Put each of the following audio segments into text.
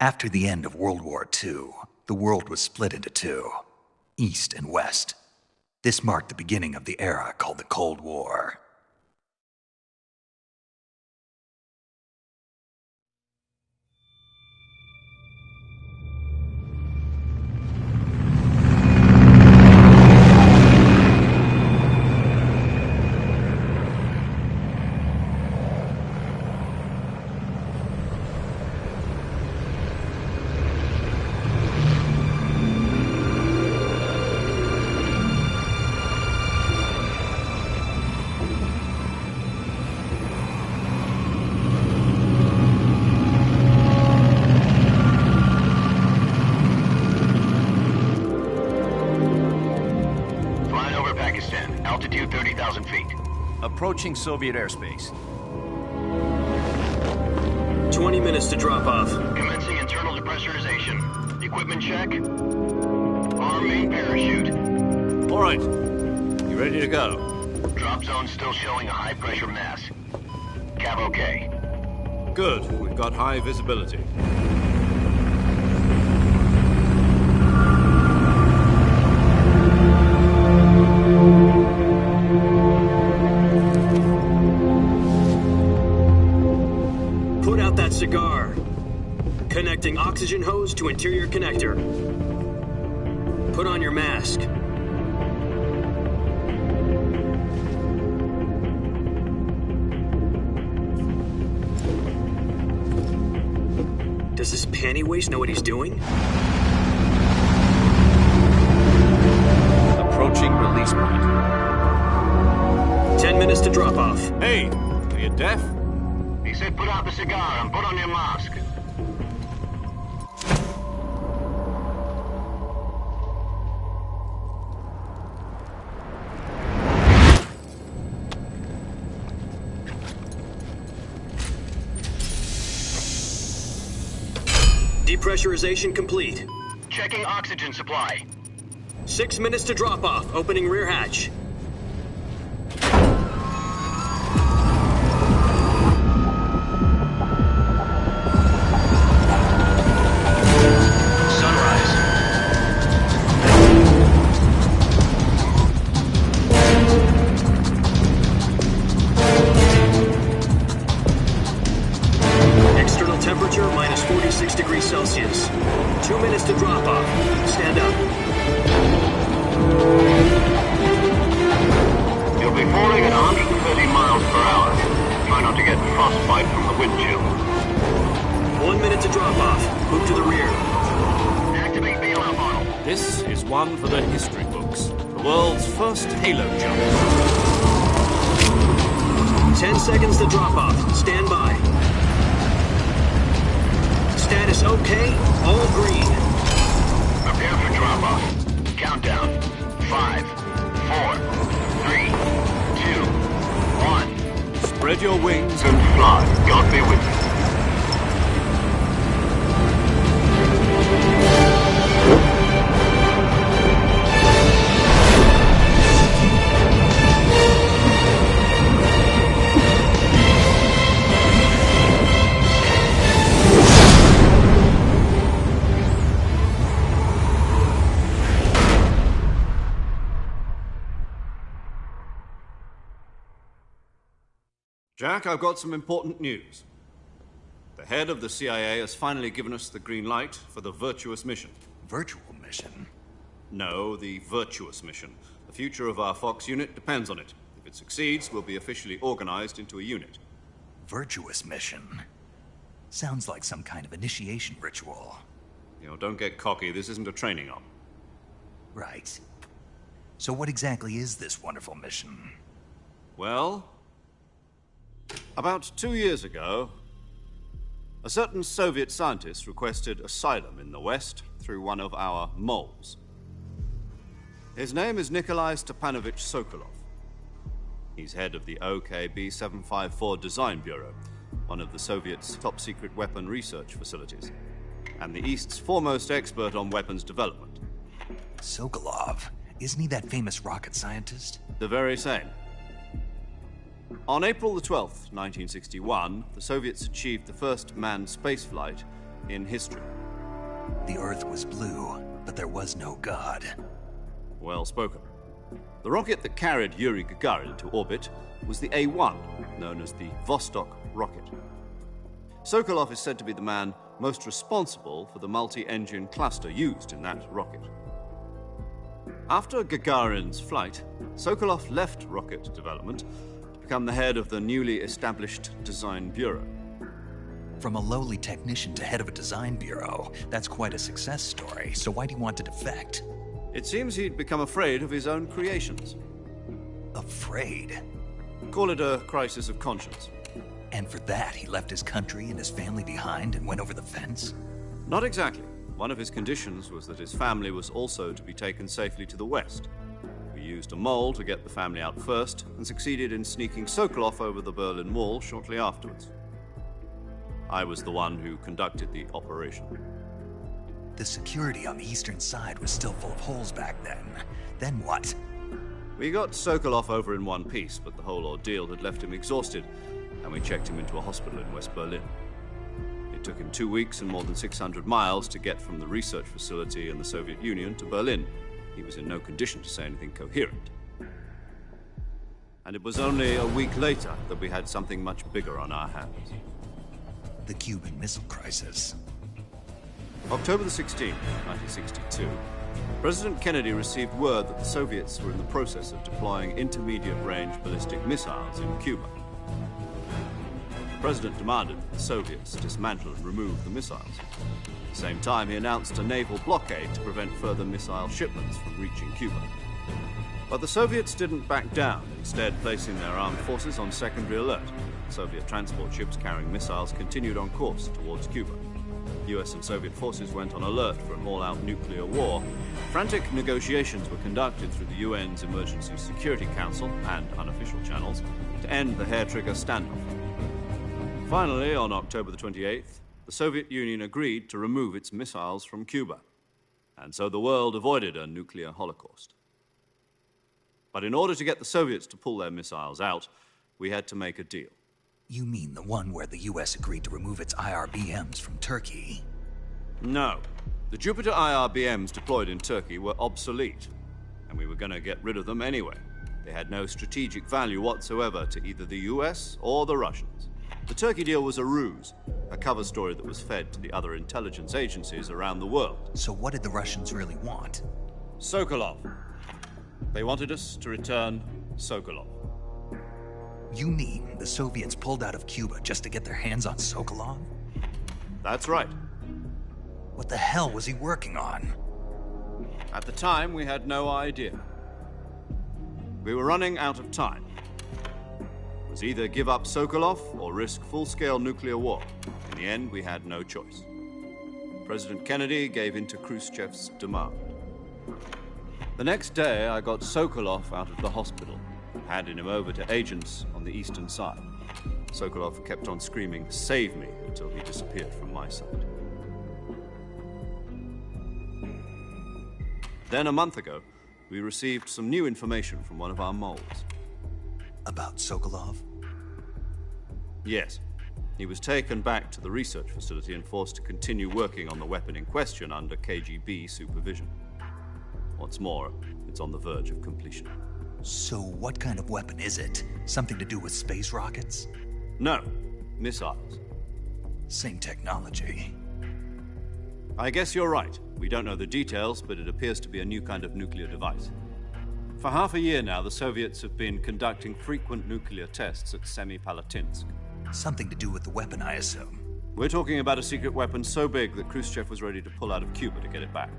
After the end of World War II, the world was split into two, East and West. This marked the beginning of the era called the Cold War. Altitude 30,000 feet. Approaching Soviet airspace. 20 minutes to drop off. Commencing internal depressurization. Equipment check. Arm main parachute. All right. You ready to go? Drop zone still showing a high pressure mass. Cav okay. Good. We've got high visibility. Put out that cigar. Connecting oxygen hose to interior connector. Put on your mask. Does this panty waste know what he's doing? Approaching release point. 10 minutes to drop off. Hey, are you deaf? He said put out the cigar and put on your mask. Depressurization complete. Checking oxygen supply. 6 minutes to drop off. Opening rear hatch. Sunrise. External temperature minus 46 degrees Celsius. 2 minutes to drop off. Stand up. You'll be falling at 130 miles per hour. Try not to get frostbite from the wind chill. 1 minute to drop off. Move to the rear. Activate bailout model. This is one for the history books. The world's first halo jump. 10 seconds to drop off. Stand by. Status okay. All green. Prepare for drop off. Countdown. 5, 4, 3, 2, 1. Spread your wings. And fly. God be with you. Jack, I've got some important news. The head of the CIA has finally given us the green light for the virtuous mission. Virtual mission? No, the virtuous mission. The future of our Fox unit depends on it. If it succeeds, we'll be officially organized into a unit. Virtuous mission? Sounds like some kind of initiation ritual. You know, don't get cocky. This isn't a training op. Right. So what exactly is this wonderful mission? Well, about 2 years ago, a certain Soviet scientist requested asylum in the West through one of our moles. His name is Nikolai Stepanovich Sokolov. He's head of the OKB 754 Design Bureau, one of the Soviets' top-secret weapon research facilities, and the East's foremost expert on weapons development. Sokolov? Isn't he that famous rocket scientist? The very same. On April the 12th, 1961, the Soviets achieved the first manned spaceflight in history. The Earth was blue, but there was no God. Well spoken. The rocket that carried Yuri Gagarin into orbit was the A-1, known as the Vostok rocket. Sokolov is said to be the man most responsible for the multi-engine cluster used in that rocket. After Gagarin's flight, Sokolov left rocket development to become the head of the newly established Design Bureau. From a lowly technician to head of a design bureau, that's quite a success story. So why do you want to defect? It seems he'd become afraid of his own creations. Afraid? Call it a crisis of conscience. And for that, he left his country and his family behind and went over the fence? Not exactly. One of his conditions was that his family was also to be taken safely to the west. We used a mole to get the family out first and succeeded in sneaking Sokolov over the Berlin Wall shortly afterwards. I was the one who conducted the operation. The security on the eastern side was still full of holes back then. Then what? We got Sokolov over in one piece, but the whole ordeal had left him exhausted, and we checked him into a hospital in West Berlin. It took him 2 weeks and more than 600 miles to get from the research facility in the Soviet Union to Berlin. He was in no condition to say anything coherent. And it was only a week later that we had something much bigger on our hands. The Cuban Missile Crisis. October the 16th, 1962, President Kennedy received word that the Soviets were in the process of deploying intermediate-range ballistic missiles in Cuba. The President demanded that the Soviets dismantle and remove the missiles. At the same time, he announced a naval blockade to prevent further missile shipments from reaching Cuba. But the Soviets didn't back down, instead placing their armed forces on secondary alert. Soviet transport ships carrying missiles continued on course towards Cuba. US and Soviet forces went on alert for an all-out nuclear war. Frantic negotiations were conducted through the UN's Emergency Security Council and unofficial channels to end the hair-trigger standoff. Finally, on October the 28th, the Soviet Union agreed to remove its missiles from Cuba, and so the world avoided a nuclear holocaust. But in order to get the Soviets to pull their missiles out, we had to make a deal. You mean the one where the US agreed to remove its IRBMs from Turkey? No. The Jupiter IRBMs deployed in Turkey were obsolete, and we were going to get rid of them anyway. They had no strategic value whatsoever to either the US or the Russians. The Turkey deal was a ruse, a cover story that was fed to the other intelligence agencies around the world. So what did the Russians really want? Sokolov. They wanted us to return Sokolov. You mean the Soviets pulled out of Cuba just to get their hands on Sokolov? That's right. What the hell was he working on? At the time, we had no idea. We were running out of time. It was either give up Sokolov or risk full-scale nuclear war. In the end, we had no choice. President Kennedy gave in to Khrushchev's demand. The next day, I got Sokolov out of the hospital, handing him over to agents on the eastern side. Sokolov kept on screaming, "Save me," until he disappeared from my side. Then a month ago, we received some new information from one of our moles. About Sokolov? Yes. He was taken back to the research facility and forced to continue working on the weapon in question under KGB supervision. What's more, it's on the verge of completion. So what kind of weapon is it? Something to do with space rockets? No, missiles. Same technology. I guess you're right. We don't know the details, but it appears to be a new kind of nuclear device. For half a year now, the Soviets have been conducting frequent nuclear tests at Semipalatinsk. Something to do with the weapon, I assume. We're talking about a secret weapon so big that Khrushchev was ready to pull out of Cuba to get it back.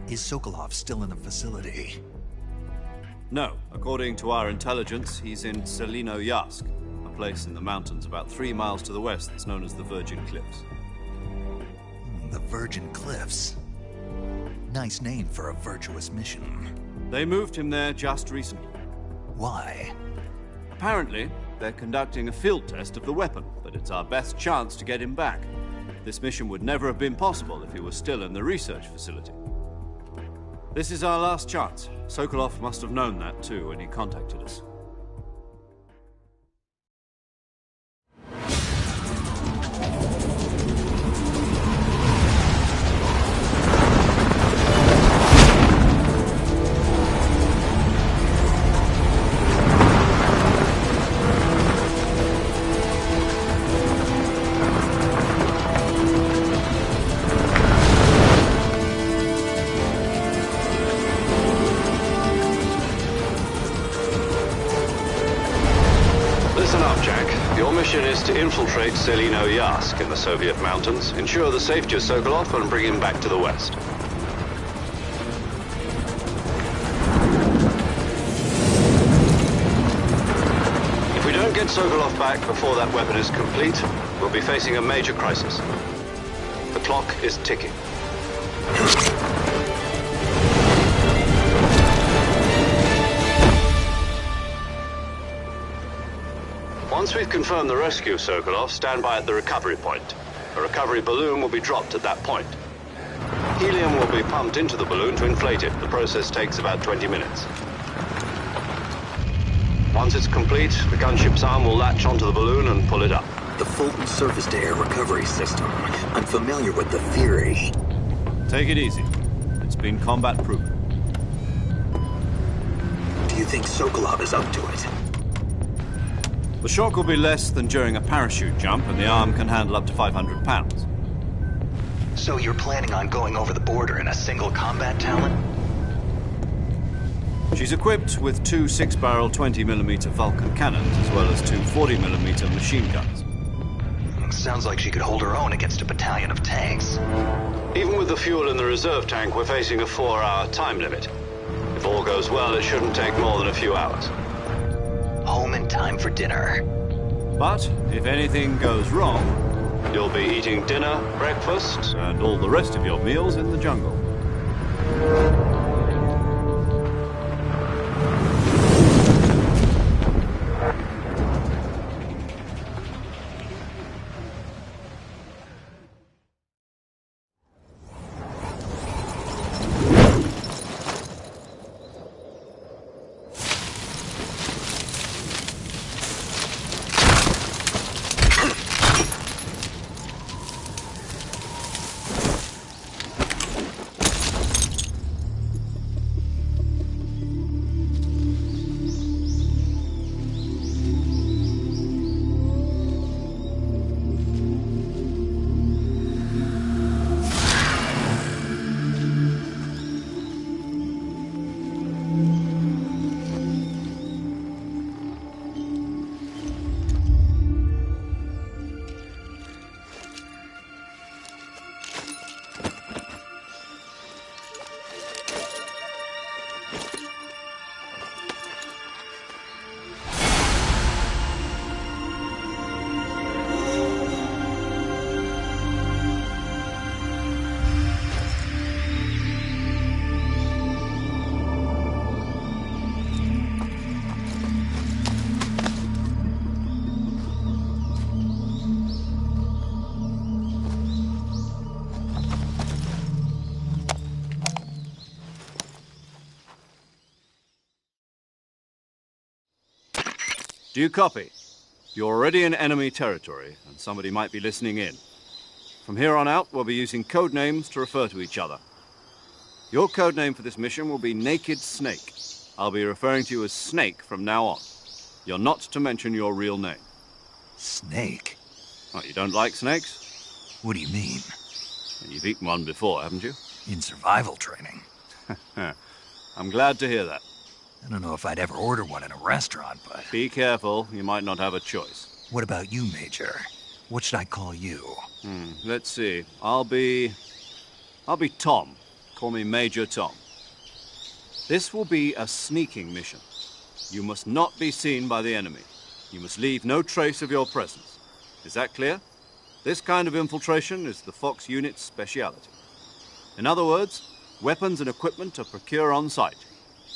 Is Sokolov still in the facility? No. According to our intelligence, he's in Selinoyarsk, a place in the mountains about 3 miles to the west that's known as the Virgin Cliffs. The Virgin Cliffs. Nice name for a virtuous mission. They moved him there just recently. Why? Apparently, they're conducting a field test of the weapon, but it's our best chance to get him back. This mission would never have been possible if he was still in the research facility. This is our last chance. Sokolov must have known that too when he contacted us. Listen up, Jack. Your mission is to infiltrate Selino-Yask in the Soviet mountains, ensure the safety of Sokolov, and bring him back to the west. If we don't get Sokolov back before that weapon is complete, we'll be facing a major crisis. The clock is ticking. Once we've confirmed the rescue of Sokolov, stand by at the recovery point. A recovery balloon will be dropped at that point. Helium will be pumped into the balloon to inflate it. The process takes about 20 minutes. Once it's complete, the gunship's arm will latch onto the balloon and pull it up. The Fulton surface-to-air recovery system. I'm familiar with the theory. Take it easy. It's been combat-proven. Do you think Sokolov is up to it? The shock will be less than during a parachute jump, and the arm can handle up to 500 pounds. So you're planning on going over the border in a single combat Talon? She's equipped with two 6-barrel 20mm Vulcan cannons, as well as two 40mm machine guns. Sounds like she could hold her own against a battalion of tanks. Even with the fuel in the reserve tank, we're facing a 4-hour time limit. If all goes well, it shouldn't take more than a few hours. Home in time for dinner. But if anything goes wrong, You'll be eating dinner, breakfast, and all the rest of your meals in the jungle. Do you copy? You're already in enemy territory, and somebody might be listening in. From here on out, we'll be using code names to refer to each other. Your code name for this mission will be Naked Snake. I'll be referring to you as Snake from now on. You're not to mention your real name. Snake? Oh, you don't like snakes? What do you mean? You've eaten one before, haven't you? In survival training. I'm glad to hear that. I don't know if I'd ever order one in a restaurant, but... Be careful, you might not have a choice. What about you, Major? What should I call you? Let's see. I'll be Tom. Call me Major Tom. This will be a sneaking mission. You must not be seen by the enemy. You must leave no trace of your presence. Is that clear? This kind of infiltration is the Fox unit's speciality. In other words, weapons and equipment are procured on site.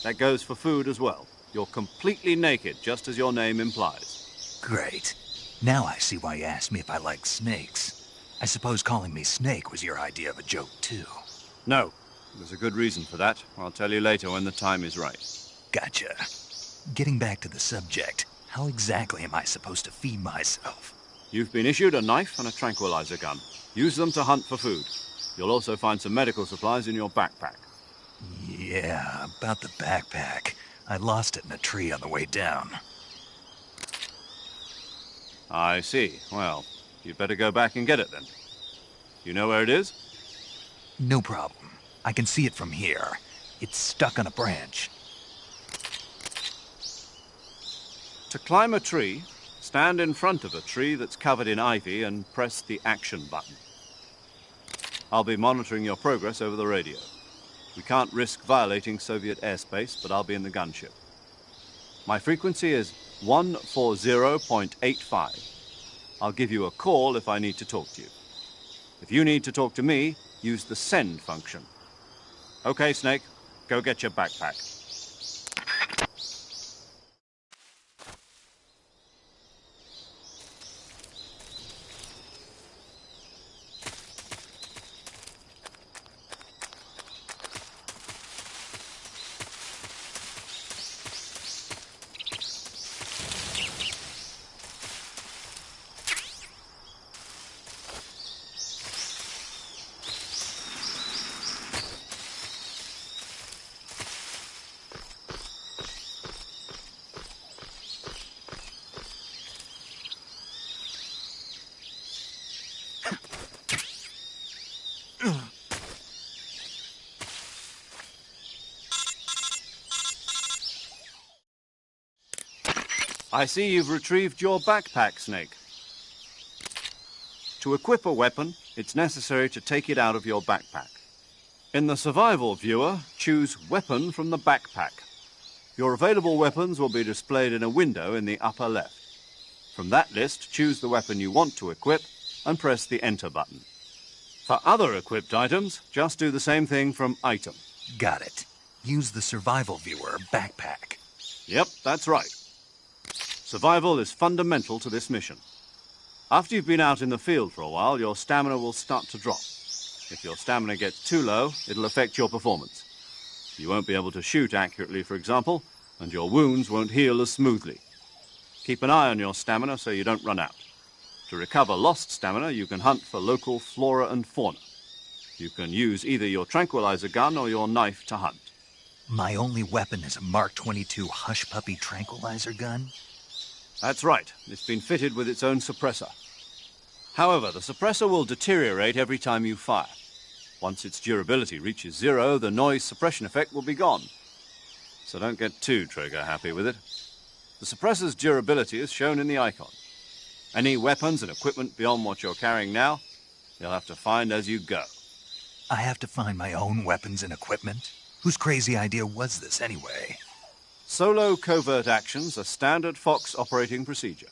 That goes for food as well. You're completely naked, just as your name implies. Great. Now I see why you asked me if I like snakes. I suppose calling me Snake was your idea of a joke, too. No. There's a good reason for that. I'll tell you later when the time is right. Gotcha. Getting back to the subject, how exactly am I supposed to feed myself? You've been issued a knife and a tranquilizer gun. Use them to hunt for food. You'll also find some medical supplies in your backpack. Yeah, about the backpack. I lost it in a tree on the way down. I see. Well, you'd better go back and get it then. You know where it is? No problem. I can see it from here. It's stuck on a branch. To climb a tree, Stand in front of a tree that's covered in ivy and press the action button. I'll be monitoring your progress over the radio. We can't risk violating Soviet airspace, but I'll be in the gunship. My frequency is 140.85. I'll give you a call if I need to talk to you. If you need to talk to me, use the send function. Okay, Snake, go get your backpack. I see you've retrieved your backpack, Snake. To equip a weapon, it's necessary to take it out of your backpack. In the survival viewer, choose Weapon from the backpack. Your available weapons will be displayed in a window in the upper left. From that list, choose the weapon you want to equip and press the Enter button. For other equipped items, just do the same thing from Item. Got it. Use the survival viewer backpack. Yep, that's right. Survival is fundamental to this mission. After you've been out in the field for a while, your stamina will start to drop. If your stamina gets too low, it'll affect your performance. You won't be able to shoot accurately, for example, and your wounds won't heal as smoothly. Keep an eye on your stamina so you don't run out. To recover lost stamina, you can hunt for local flora and fauna. You can use either your tranquilizer gun or your knife to hunt. My only weapon is a Mark 22 Hush Puppy tranquilizer gun? That's right. It's been fitted with its own suppressor. However, the suppressor will deteriorate every time you fire. Once its durability reaches 0, the noise suppression effect will be gone. So don't get too trigger-happy with it. The suppressor's durability is shown in the icon. Any weapons and equipment beyond what you're carrying now, you'll have to find as you go. I have to find my own weapons and equipment? Whose crazy idea was this, anyway? Solo covert actions are standard Fox operating procedure.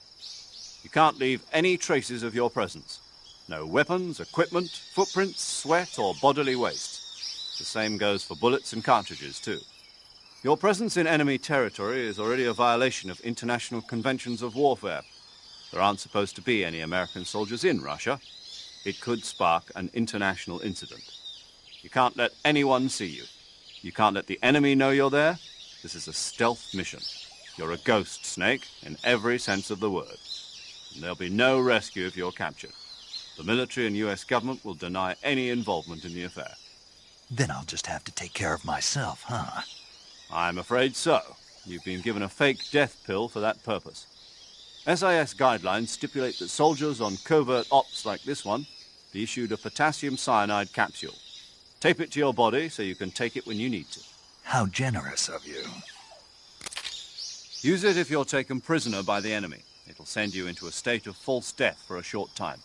You can't leave any traces of your presence. No weapons, equipment, footprints, sweat, or bodily waste. The same goes for bullets and cartridges, too. Your presence in enemy territory is already a violation of international conventions of warfare. There aren't supposed to be any American soldiers in Russia. It could spark an international incident. You can't let anyone see you. You can't let the enemy know you're there. This is a stealth mission. You're a ghost, Snake, in every sense of the word. And there'll be no rescue if you're captured. The military and U.S. government will deny any involvement in the affair. Then I'll just have to take care of myself, huh? I'm afraid so. You've been given a fake death pill for that purpose. SIS guidelines stipulate that soldiers on covert ops like this one be issued a potassium cyanide capsule. Tape it to your body so you can take it when you need to. How generous of you. Use it if you're taken prisoner by the enemy. It'll send you into a state of false death for a short time.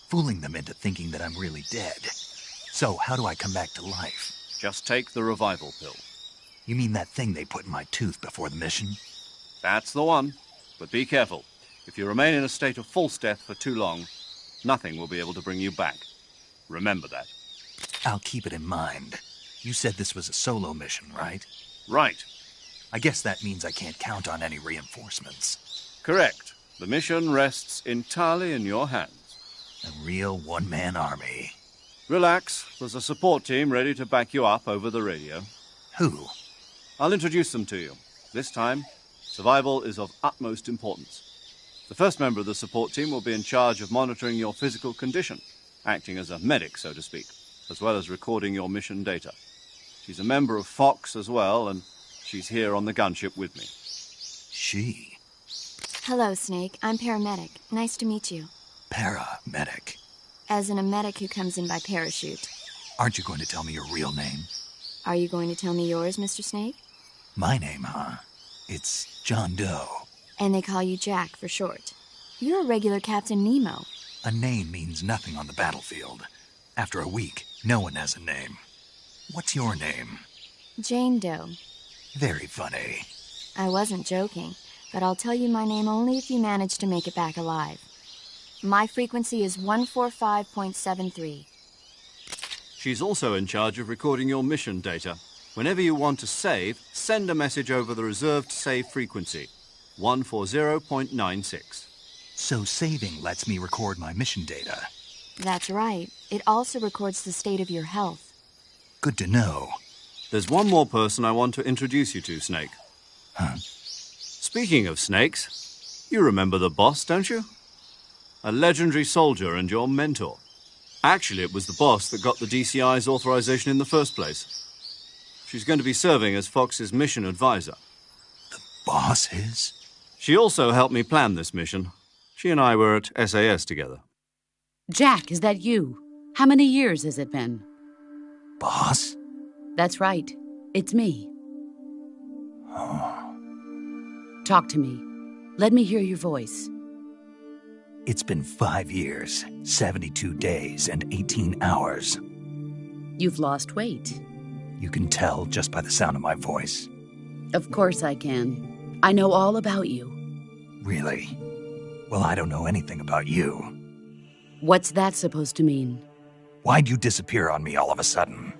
Fooling them into thinking that I'm really dead. So, how do I come back to life? Just take the revival pill. You mean that thing they put in my tooth before the mission? That's the one. But be careful. If you remain in a state of false death for too long, nothing will be able to bring you back. Remember that. I'll keep it in mind. You said this was a solo mission, right? Right. I guess that means I can't count on any reinforcements. Correct. The mission rests entirely in your hands. A real one-man army. Relax. There's a support team ready to back you up over the radio. Who? I'll introduce them to you. This time, survival is of utmost importance. The first member of the support team will be in charge of monitoring your physical condition, acting as a medic, so to speak, as well as recording your mission data. She's a member of Fox as well, and she's here on the gunship with me. She? Hello, Snake. I'm paramedic. Nice to meet you. Paramedic. As in a medic who comes in by parachute. Aren't you going to tell me your real name? Are you going to tell me yours, Mr. Snake? My name, huh? It's John Doe. And they call you Jack for short. You're a regular Captain Nemo. A name means nothing on the battlefield. After a week, no one has a name. What's your name? Jane Doe. Very funny. I wasn't joking, but I'll tell you my name only if you manage to make it back alive. My frequency is 145.73. She's also in charge of recording your mission data. Whenever you want to save, send a message over the reserved save frequency, 140.96. So saving lets me record my mission data. That's right. It also records the state of your health. Good to know. There's one more person I want to introduce you to, Snake. Huh? Speaking of snakes, you remember the boss, don't you? A legendary soldier and your mentor. Actually, it was the boss that got the DCI's authorization in the first place. She's going to be serving as Fox's mission advisor. The boss is? She also helped me plan this mission. She and I were at SAS together. Jack, is that you? How many years has it been? Boss? That's right. It's me. Oh. Talk to me. Let me hear your voice. It's been 5 years, 72 days, and 18 hours. You've lost weight. You can tell just by the sound of my voice. Of course I can. I know all about you. Really? Well, I don't know anything about you. What's that supposed to mean? Why'd you disappear on me all of a sudden?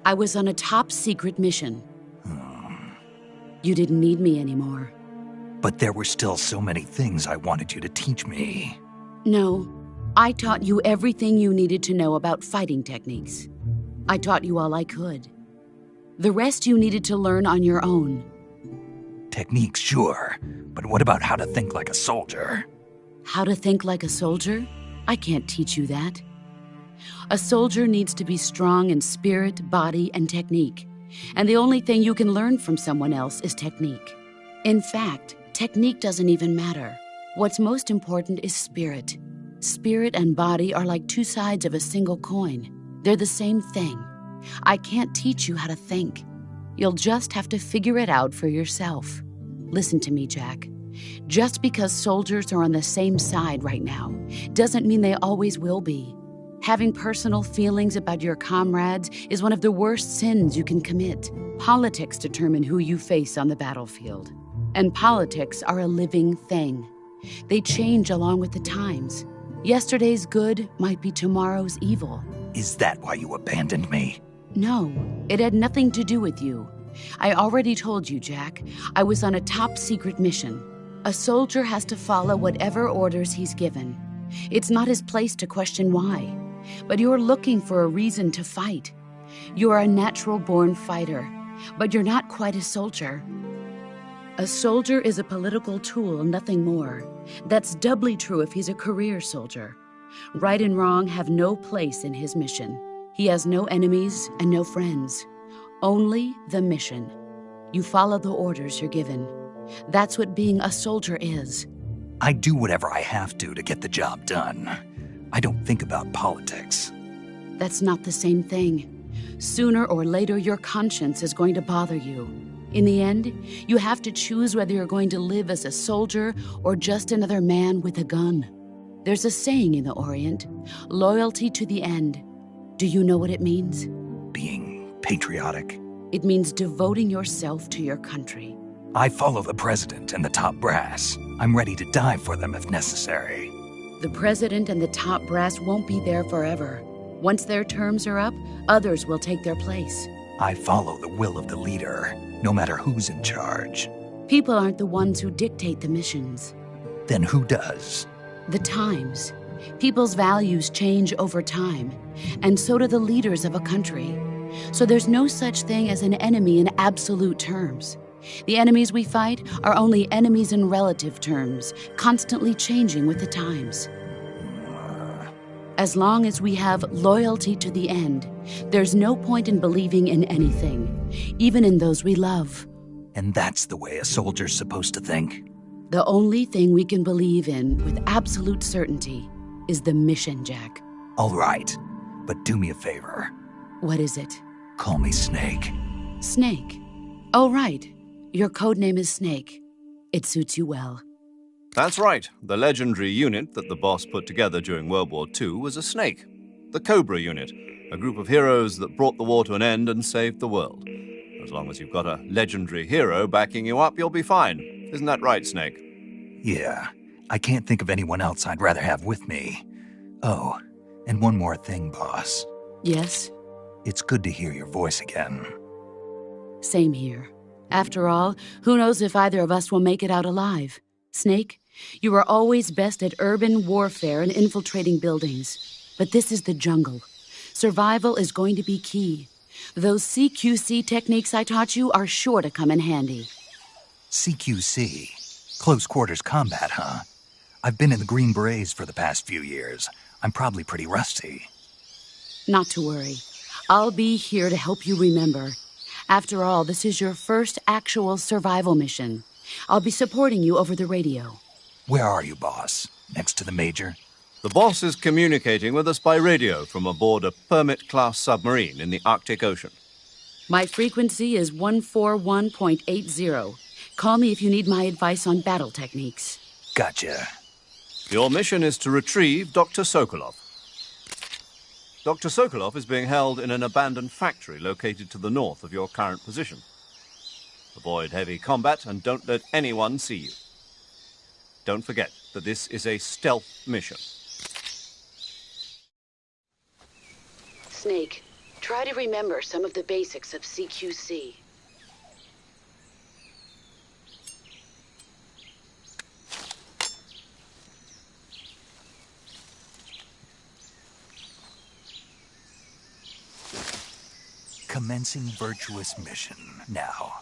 I was on a top-secret mission. You didn't need me anymore. But there were still so many things I wanted you to teach me. No, I taught you everything you needed to know about fighting techniques. I taught you all I could. The rest you needed to learn on your own. Techniques, sure. But what about how to think like a soldier? How to think like a soldier? I can't teach you that. A soldier needs to be strong in spirit, body, and technique. And the only thing you can learn from someone else is technique. In fact, technique doesn't even matter. What's most important is spirit. Spirit and body are like two sides of a single coin. They're the same thing. I can't teach you how to think. You'll just have to figure it out for yourself. Listen to me, Jack. Just because soldiers are on the same side right now doesn't mean they always will be. Having personal feelings about your comrades is one of the worst sins you can commit. Politics determine who you face on the battlefield. And politics are a living thing. They change along with the times. Yesterday's good might be tomorrow's evil. Is that why you abandoned me? No, it had nothing to do with you. I already told you, Jack. I was on a top-secret mission. A soldier has to follow whatever orders he's given. It's not his place to question why. But you're looking for a reason to fight. You're a natural-born fighter, but you're not quite a soldier. A soldier is a political tool, nothing more. That's doubly true if he's a career soldier. Right and wrong have no place in his mission. He has no enemies and no friends. Only the mission. You follow the orders you're given. That's what being a soldier is. I do whatever I have to get the job done. I don't think about politics. That's not the same thing. Sooner or later, your conscience is going to bother you. In the end, you have to choose whether you're going to live as a soldier or just another man with a gun. There's a saying in the Orient, loyalty to the end. Do you know what it means? Being patriotic. It means devoting yourself to your country. I follow the president and the top brass. I'm ready to die for them if necessary. The president and the top brass won't be there forever. Once their terms are up, others will take their place. I follow the will of the leader, no matter who's in charge. People aren't the ones who dictate the missions. Then who does? The times. People's values change over time, and so do the leaders of a country. So there's no such thing as an enemy in absolute terms. The enemies we fight are only enemies in relative terms, constantly changing with the times. As long as we have loyalty to the end, there's no point in believing in anything, even in those we love. And that's the way a soldier's supposed to think? The only thing we can believe in with absolute certainty is the mission, Jack. All right, but do me a favor. What is it? Call me Snake. Snake? Oh, right. Your code name is Snake. It suits you well. That's right. The legendary unit that the boss put together during World War II was a snake. The Cobra unit, a group of heroes that brought the war to an end and saved the world. As long as you've got a legendary hero backing you up, you'll be fine. Isn't that right, Snake? Yeah, I can't think of anyone else I'd rather have with me. Oh, and one more thing, boss. Yes? It's good to hear your voice again. Same here. After all, who knows if either of us will make it out alive? Snake, you are always best at urban warfare and infiltrating buildings. But this is the jungle. Survival is going to be key. Those CQC techniques I taught you are sure to come in handy. CQC? Close quarters combat, huh? I've been in the Green Berets for the past few years. I'm probably pretty rusty. Not to worry. I'll be here to help you remember. After all, this is your first actual survival mission. I'll be supporting you over the radio. Where are you, boss? Next to the Major? The boss is communicating with us by radio from aboard a Permit-class submarine in the Arctic Ocean. My frequency is 141.80. Call me if you need my advice on battle techniques. Gotcha. Your mission is to retrieve Dr. Sokolov. Dr. Sokolov is being held in an abandoned factory located to the north of your current position. Avoid heavy combat and don't let anyone see you. Don't forget that this is a stealth mission. Snake, try to remember some of the basics of CQC. Commencing virtuous mission now.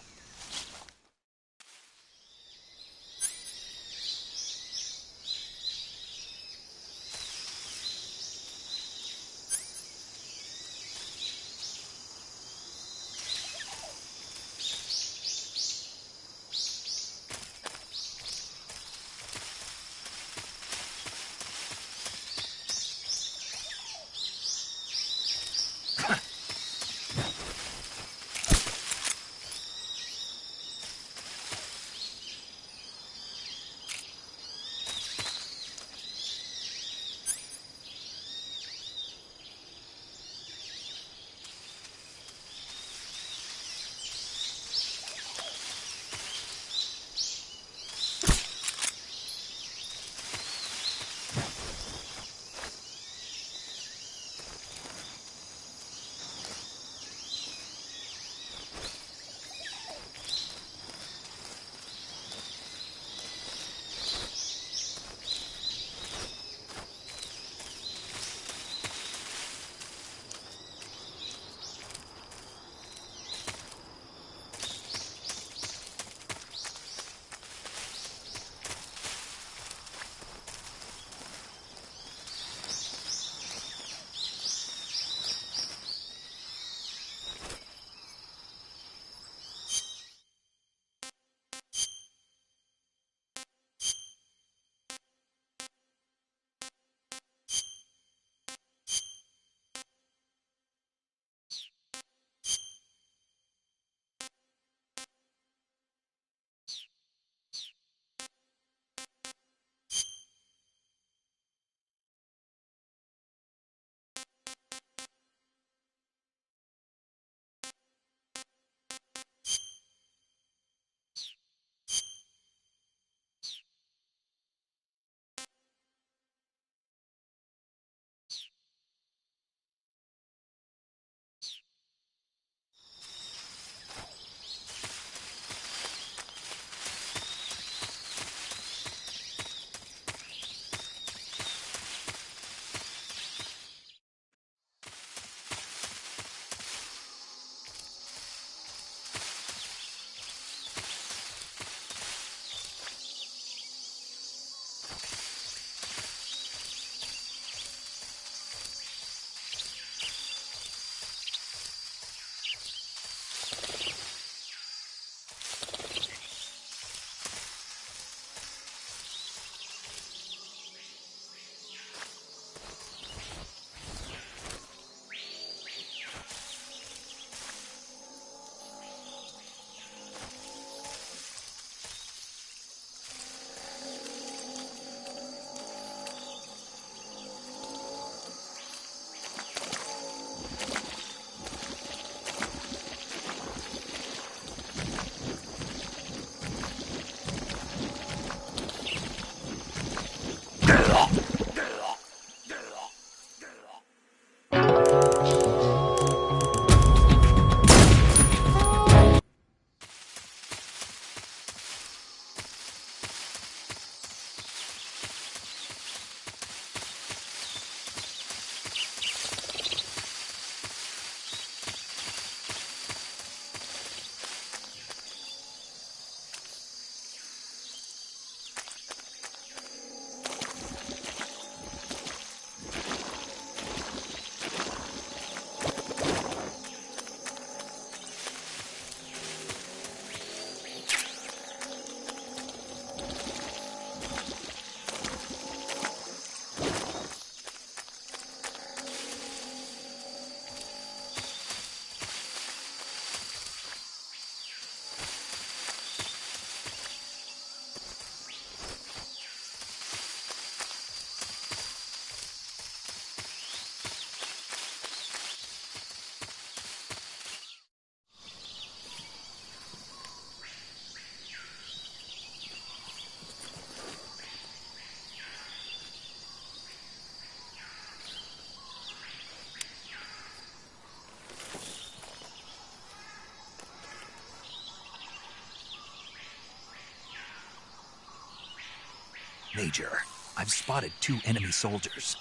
Major, I've spotted 2 enemy soldiers.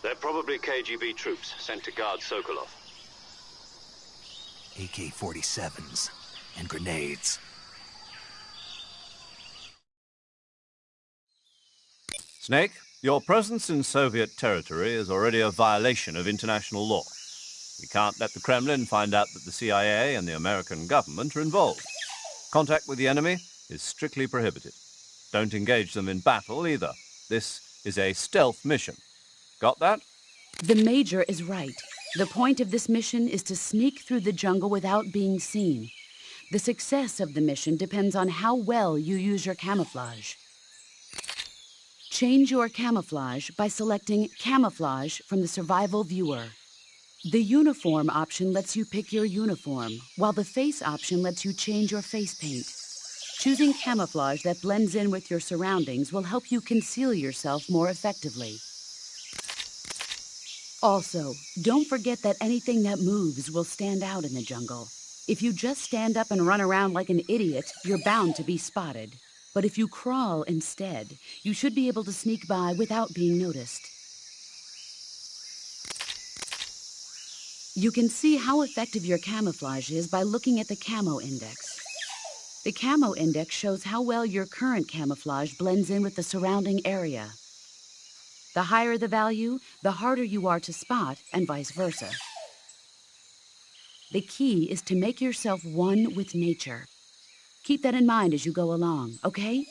They're probably KGB troops sent to guard Sokolov. AK-47s and grenades. Snake, your presence in Soviet territory is already a violation of international law. We can't let the Kremlin find out that the CIA and the American government are involved. Contact with the enemy is strictly prohibited. Don't engage them in battle either. This is a stealth mission. Got that? The Major is right. The point of this mission is to sneak through the jungle without being seen. The success of the mission depends on how well you use your camouflage. Change your camouflage by selecting Camouflage from the Survival Viewer. The Uniform option lets you pick your uniform, while the Face option lets you change your face paint. Choosing camouflage that blends in with your surroundings will help you conceal yourself more effectively. Also, don't forget that anything that moves will stand out in the jungle. If you just stand up and run around like an idiot, you're bound to be spotted. But if you crawl instead, you should be able to sneak by without being noticed. You can see how effective your camouflage is by looking at the Camo Index. The Camo Index shows how well your current camouflage blends in with the surrounding area. The higher the value, the harder you are to spot, and vice versa. The key is to make yourself one with nature. Keep that in mind as you go along, okay?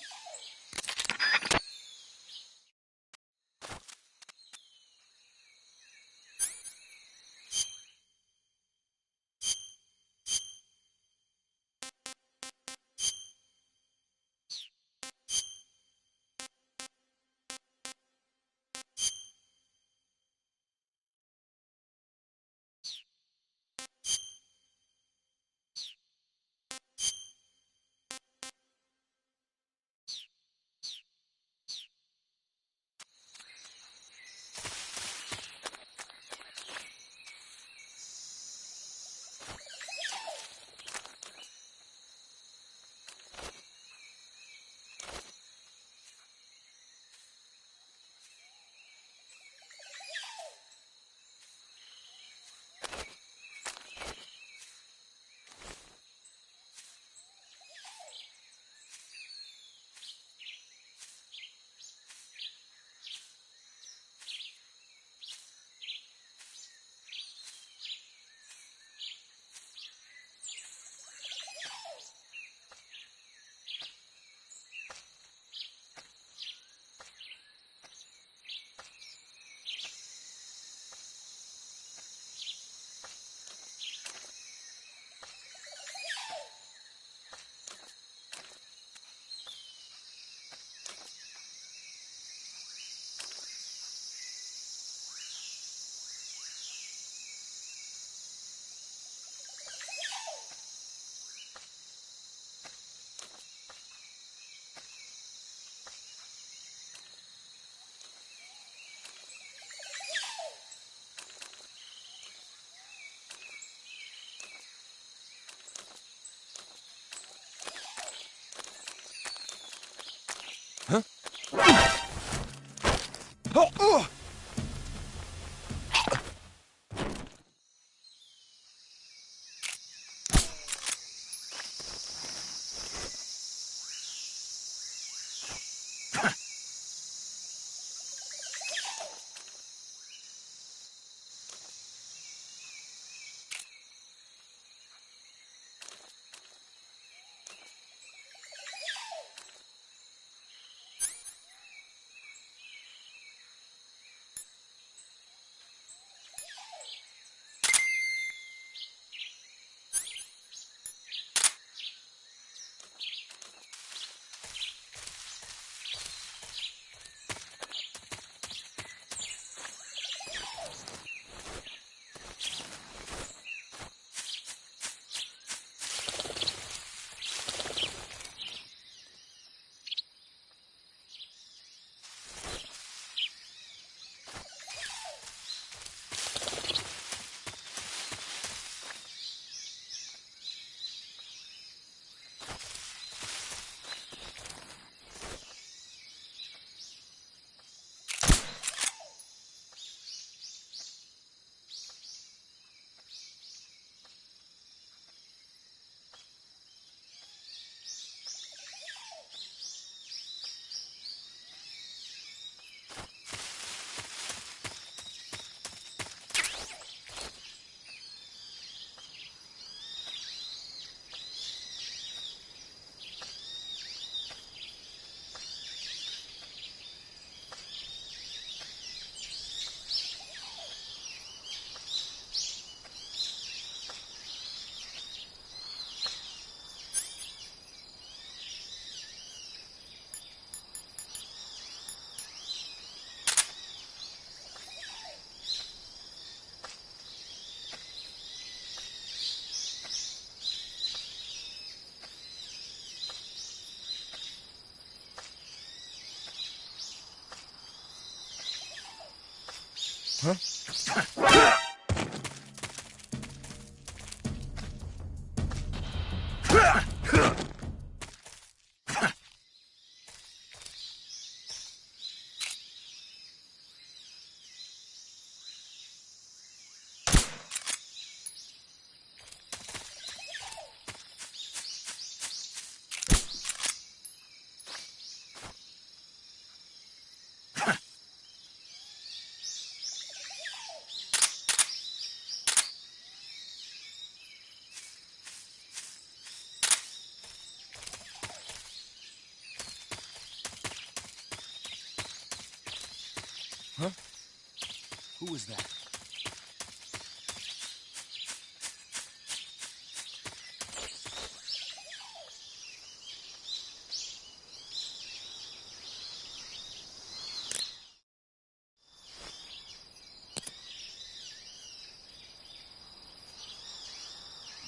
Who was that?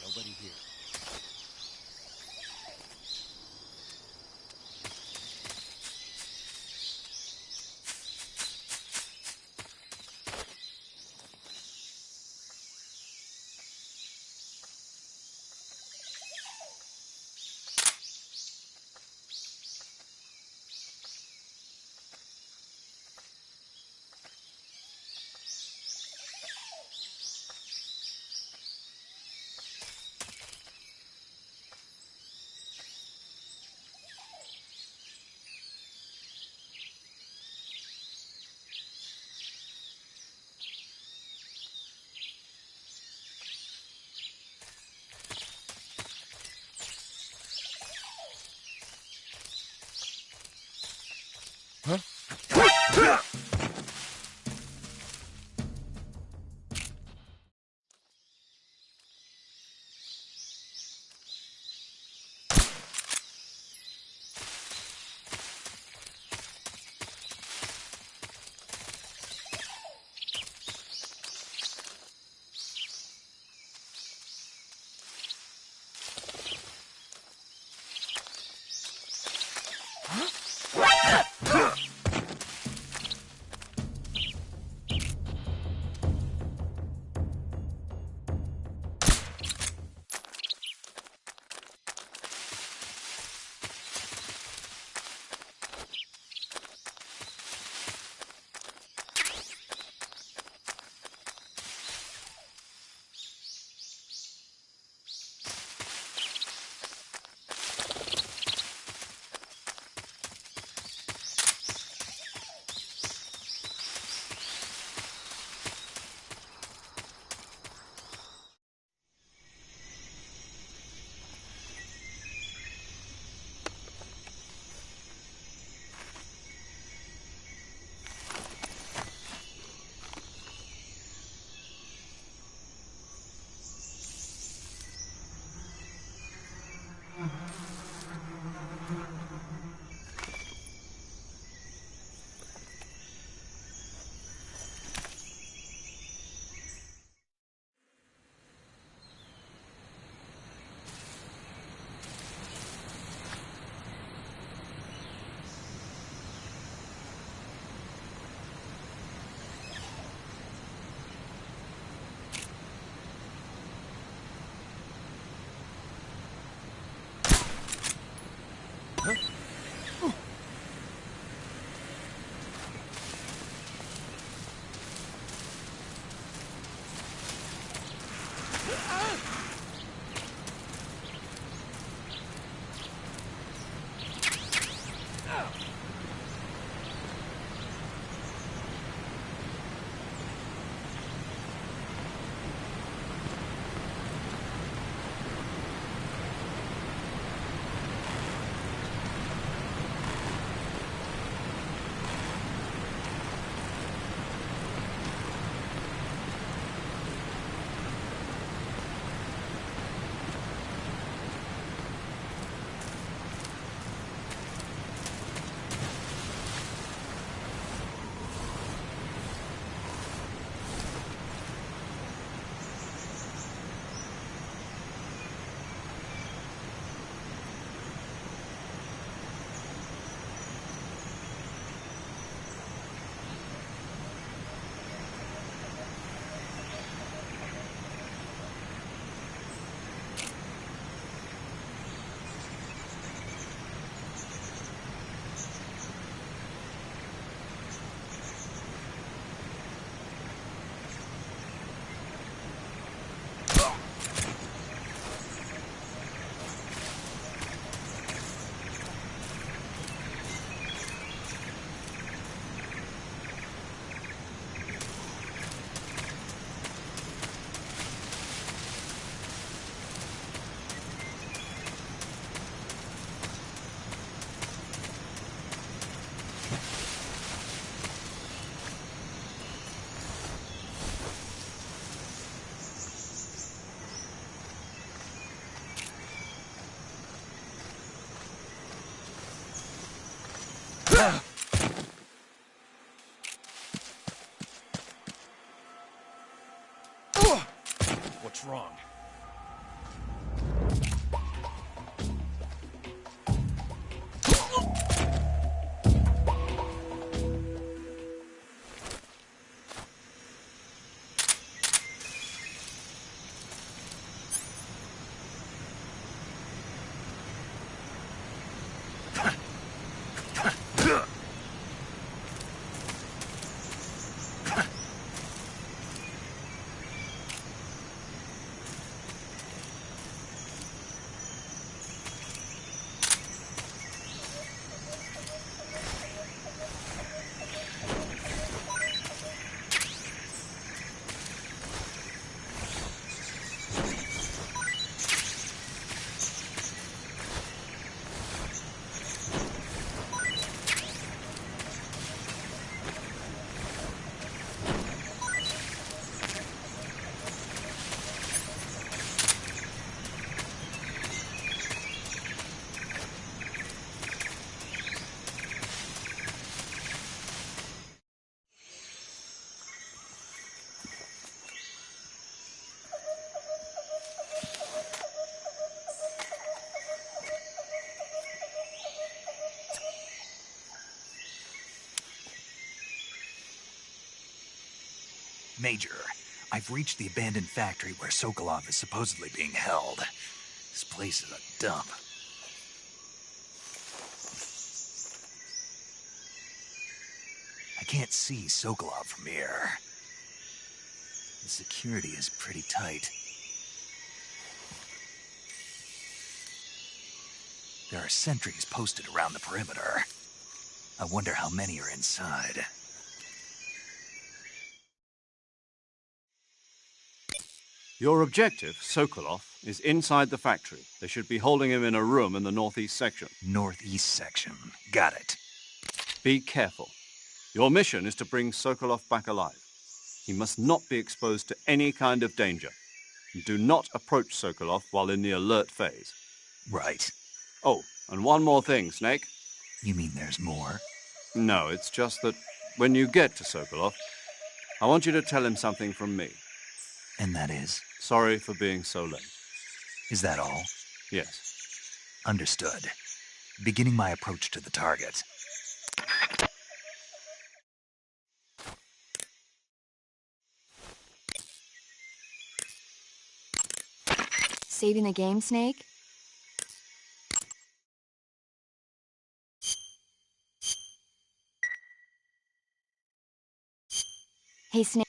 Nobody here. What's wrong? Major, I've reached the abandoned factory where Sokolov is supposedly being held. This place is a dump. I can't see Sokolov from here. The security is pretty tight. There are sentries posted around the perimeter. I wonder how many are inside. Your objective, Sokolov, is inside the factory. They should be holding him in a room in the northeast section. Northeast section. Got it. Be careful. Your mission is to bring Sokolov back alive. He must not be exposed to any kind of danger. Do not approach Sokolov while in the alert phase. Right. Oh, and one more thing, Snake. You mean there's more? No, it's just that when you get to Sokolov, I want you to tell him something from me. And that is? Sorry for being so late. Is that all? Yes. Understood. Beginning my approach to the target. Saving the game, Snake? Hey, Snake.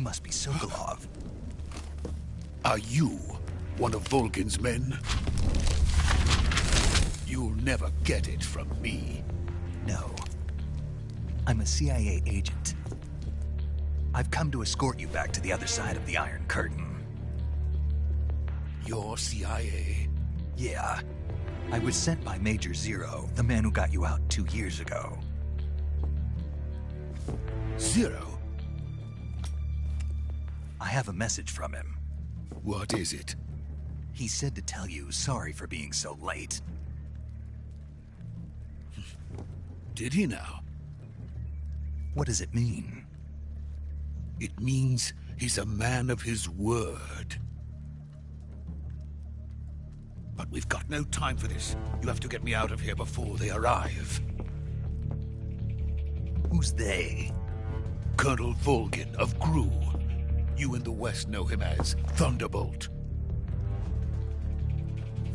must be Sokolov. Are you one of Volgin's men? You'll never get it from me. No. I'm a CIA agent. I've come to escort you back to the other side of the Iron Curtain. You're CIA? Yeah. I was sent by Major Zero, the man who got you out 2 years ago. Zero? I have a message from him. What is it? He said to tell you sorry for being so late. Did he now? What does it mean? It means he's a man of his word. But we've got no time for this. You have to get me out of here before they arrive. Who's they? Colonel Volgin of GRU. You in the West know him as Thunderbolt.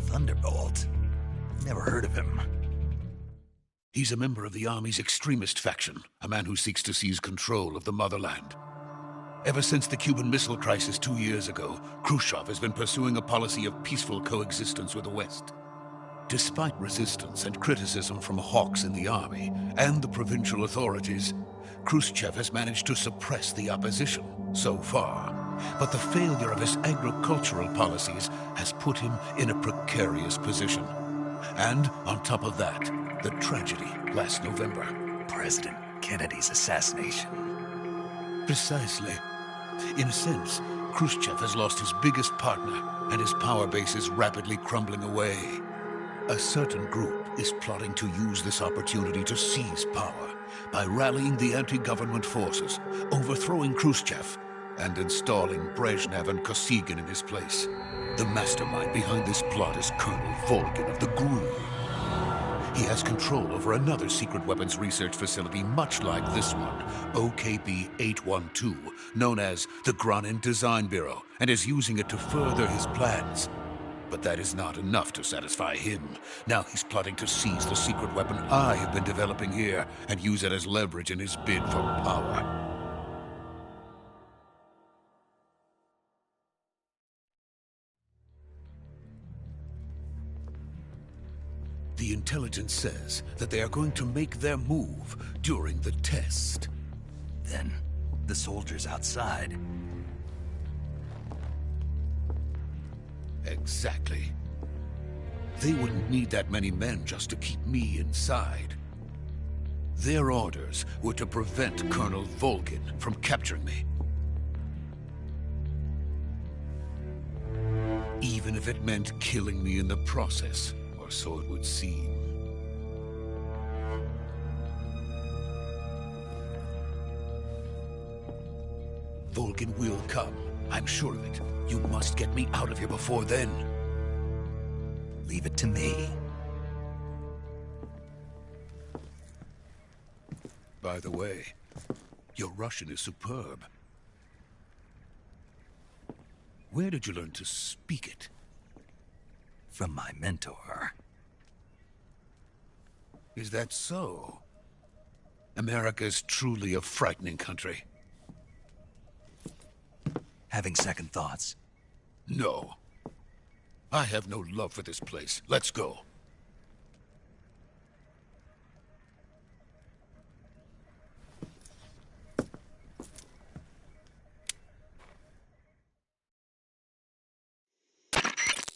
Thunderbolt? Never heard of him. He's a member of the Army's extremist faction, a man who seeks to seize control of the motherland. Ever since the Cuban Missile Crisis 2 years ago, Khrushchev has been pursuing a policy of peaceful coexistence with the West. Despite resistance and criticism from hawks in the army and the provincial authorities, Khrushchev has managed to suppress the opposition so far. But the failure of his agricultural policies has put him in a precarious position. And on top of that, the tragedy last November. President Kennedy's assassination. Precisely. In a sense, Khrushchev has lost his biggest partner, and his power base is rapidly crumbling away. A certain group is plotting to use this opportunity to seize power by rallying the anti-government forces, overthrowing Khrushchev, and installing Brezhnev and Kosygin in his place. The mastermind behind this plot is Colonel Volgin of the GRU. He has control over another secret weapons research facility much like this one, OKB-812, known as the Granin Design Bureau, and is using it to further his plans. But that is not enough to satisfy him. Now he's plotting to seize the secret weapon I have been developing here and use it as leverage in his bid for power. The intelligence says that they are going to make their move during the test. Then, the soldiers outside. Exactly. They wouldn't need that many men just to keep me inside. Their orders were to prevent Colonel Volgin from capturing me. Even if it meant killing me in the process. Or so it would seem. Volgin will come. I'm sure of it. You must get me out of here before then. Leave it to me. By the way, your Russian is superb. Where did you learn to speak it? From my mentor. Is that so? America's truly a frightening country. Having second thoughts? No. I have no love for this place. Let's go.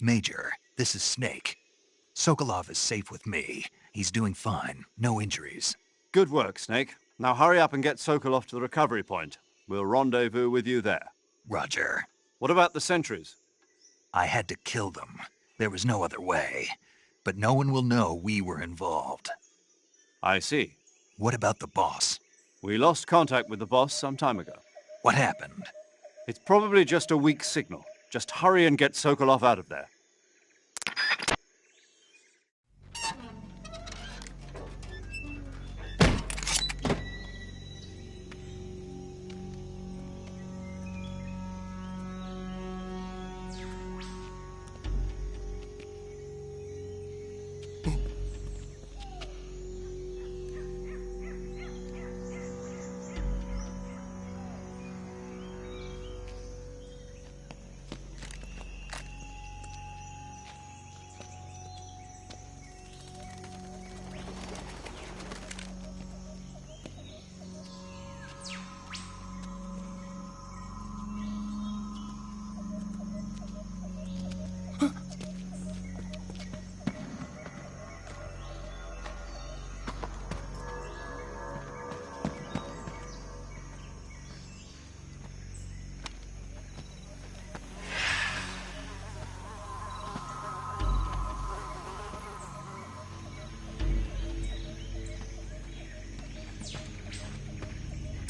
Major, this is Snake. Sokolov is safe with me. He's doing fine. No injuries. Good work, Snake. Now hurry up and get Sokolov to the recovery point. We'll rendezvous with you there. Roger. What about the sentries? I had to kill them. There was no other way. But no one will know we were involved. I see. What about the boss? We lost contact with the boss some time ago. What happened? It's probably just a weak signal. Just hurry and get Sokolov out of there.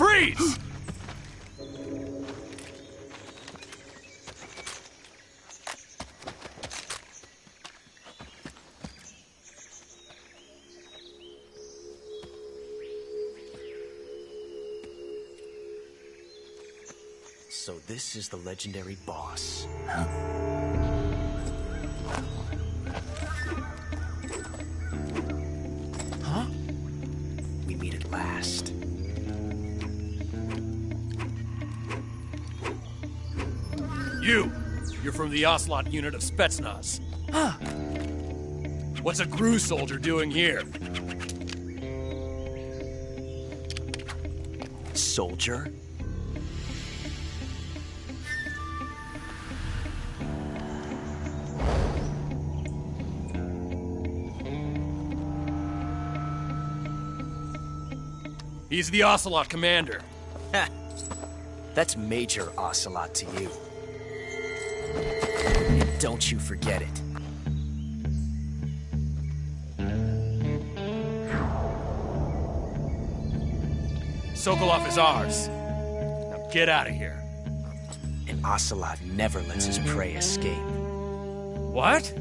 Freeze! So this is the legendary boss. Huh? We meet at last. You're from the Ocelot unit of Spetsnaz. Huh. What's a GRU soldier doing here? Soldier? He's the Ocelot commander. Ha! That's Major Ocelot to you. Don't you forget it. Sokolov is ours. Now get out of here. And Ocelot never lets his prey escape. What?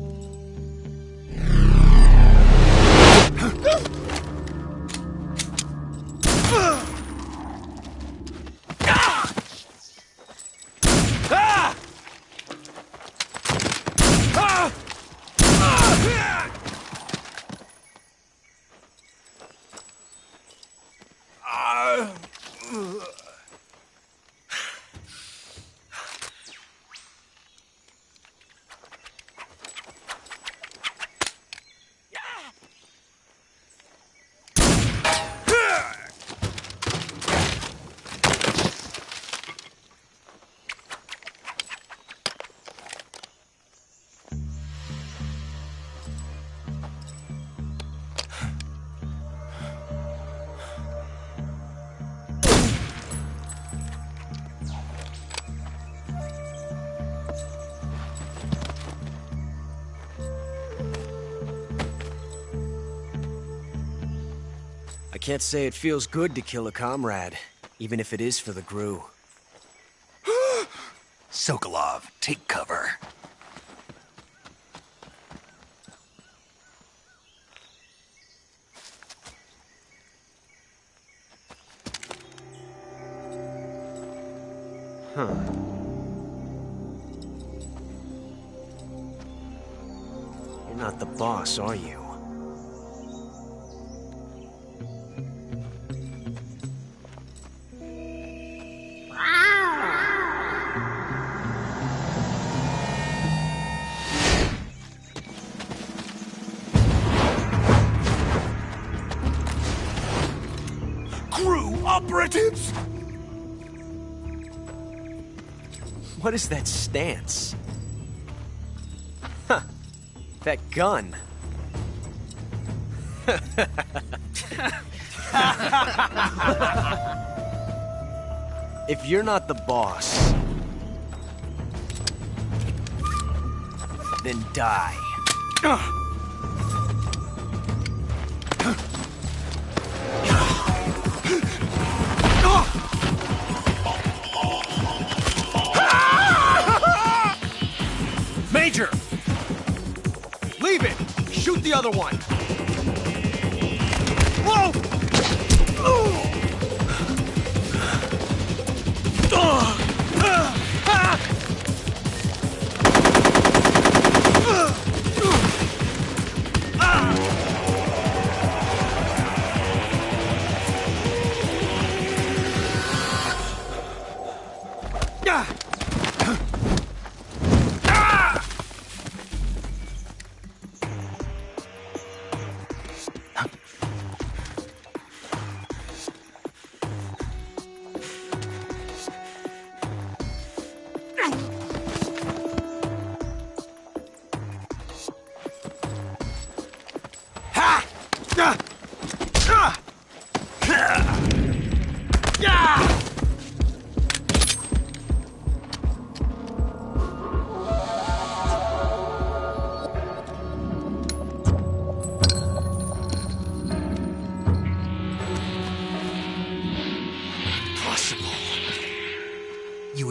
I can't say it feels good to kill a comrade, even if it is for the GRU. Sokolov, take cover. Huh. You're not the boss, are you? GRU operatives! What is that stance? Huh. That gun. If you're not the boss, then die. Major! Leave it! Shoot the other one! Whoa!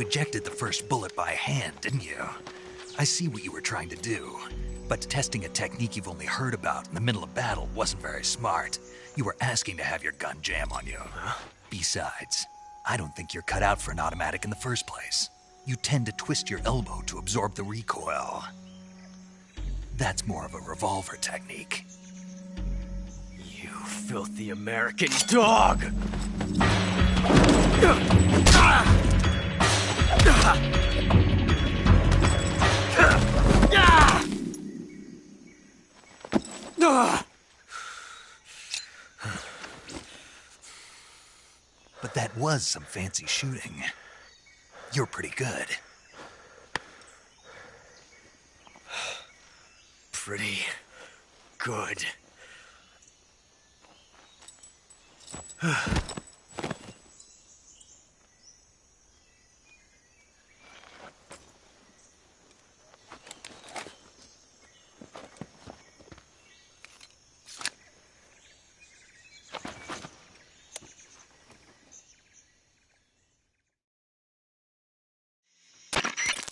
ejected the first bullet by hand, didn't you? I see what you were trying to do, but testing a technique you've only heard about in the middle of battle wasn't very smart. You were asking to have your gun jam on you. Huh? Besides, I don't think you're cut out for an automatic in the first place. You tend to twist your elbow to absorb the recoil. That's more of a revolver technique. You filthy American dog! But that was some fancy shooting. You're pretty good. Pretty good.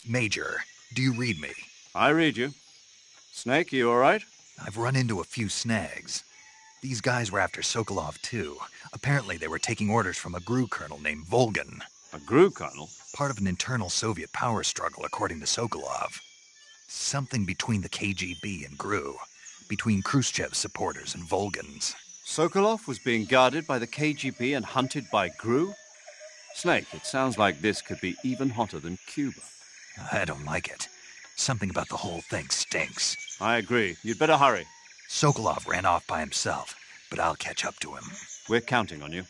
Major, do you read me? I read you. Snake, you all right? I've run into a few snags. These guys were after Sokolov, too. Apparently they were taking orders from a GRU colonel named Volgan. A GRU colonel? Part of an internal Soviet power struggle, according to Sokolov. Something between the KGB and GRU. Between Khrushchev's supporters and Volgan's. Sokolov was being guarded by the KGB and hunted by GRU? Snake, it sounds like this could be even hotter than Cuba. I don't like it. Something about the whole thing stinks. I agree. You'd better hurry. Sokolov ran off by himself, but I'll catch up to him. We're counting on you.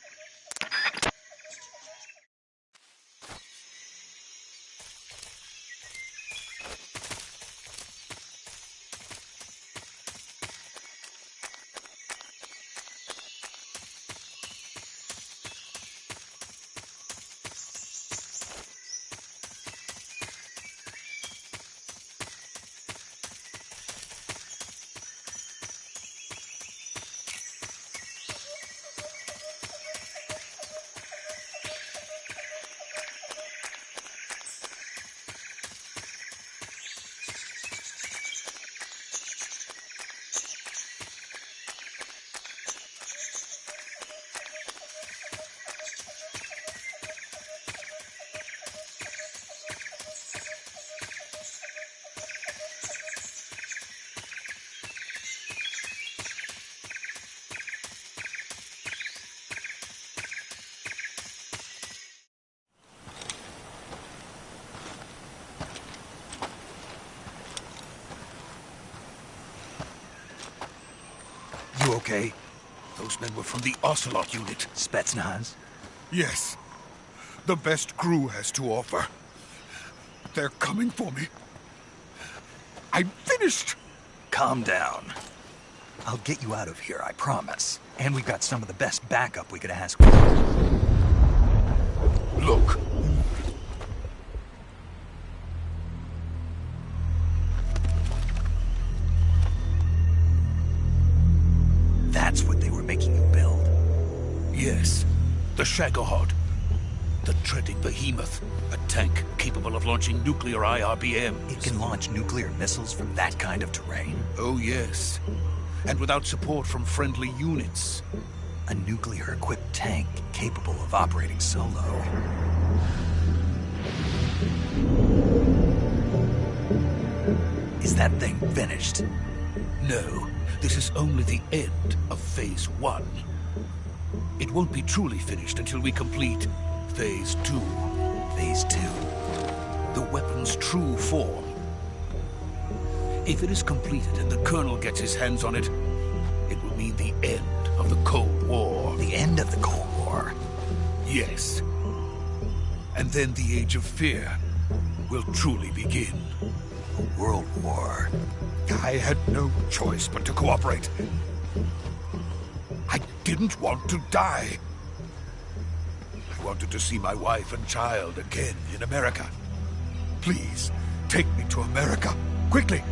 You okay? Those men were from the Ocelot unit. Spetsnaz? Yes. The best GRU has to offer. They're coming for me. I'm finished! Calm down. I'll get you out of here, I promise. And we've got some of the best backup we could ask for. Look. That's what they were making you build? Yes. The Shagohod. The treading behemoth. A tank capable of launching nuclear IRBMs. It can launch nuclear missiles from that kind of terrain? Oh, yes. And without support from friendly units. A nuclear-equipped tank capable of operating solo. Is that thing finished? No. This is only the end of Phase 1. It won't be truly finished until we complete Phase 2. Phase 2? The weapon's true form. If it is completed and the Colonel gets his hands on it, it will mean the end of the Cold War. The end of the Cold War? Yes. And then the Age of Fear will truly begin. A world war. I had no choice but to cooperate. I didn't want to die. I wanted to see my wife and child again in America. Please, take me to America, quickly.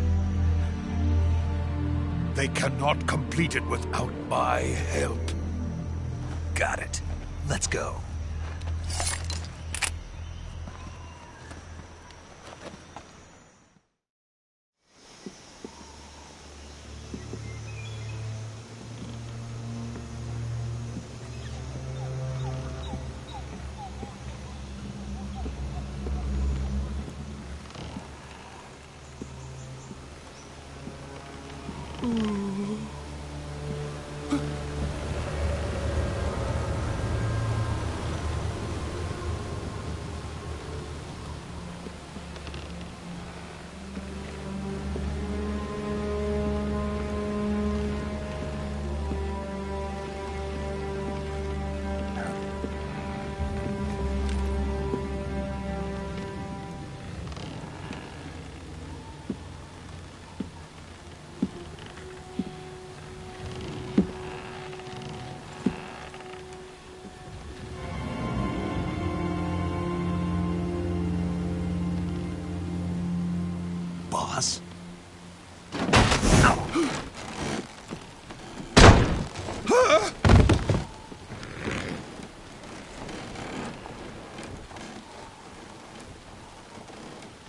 They cannot complete it without my help. Got it. Let's go.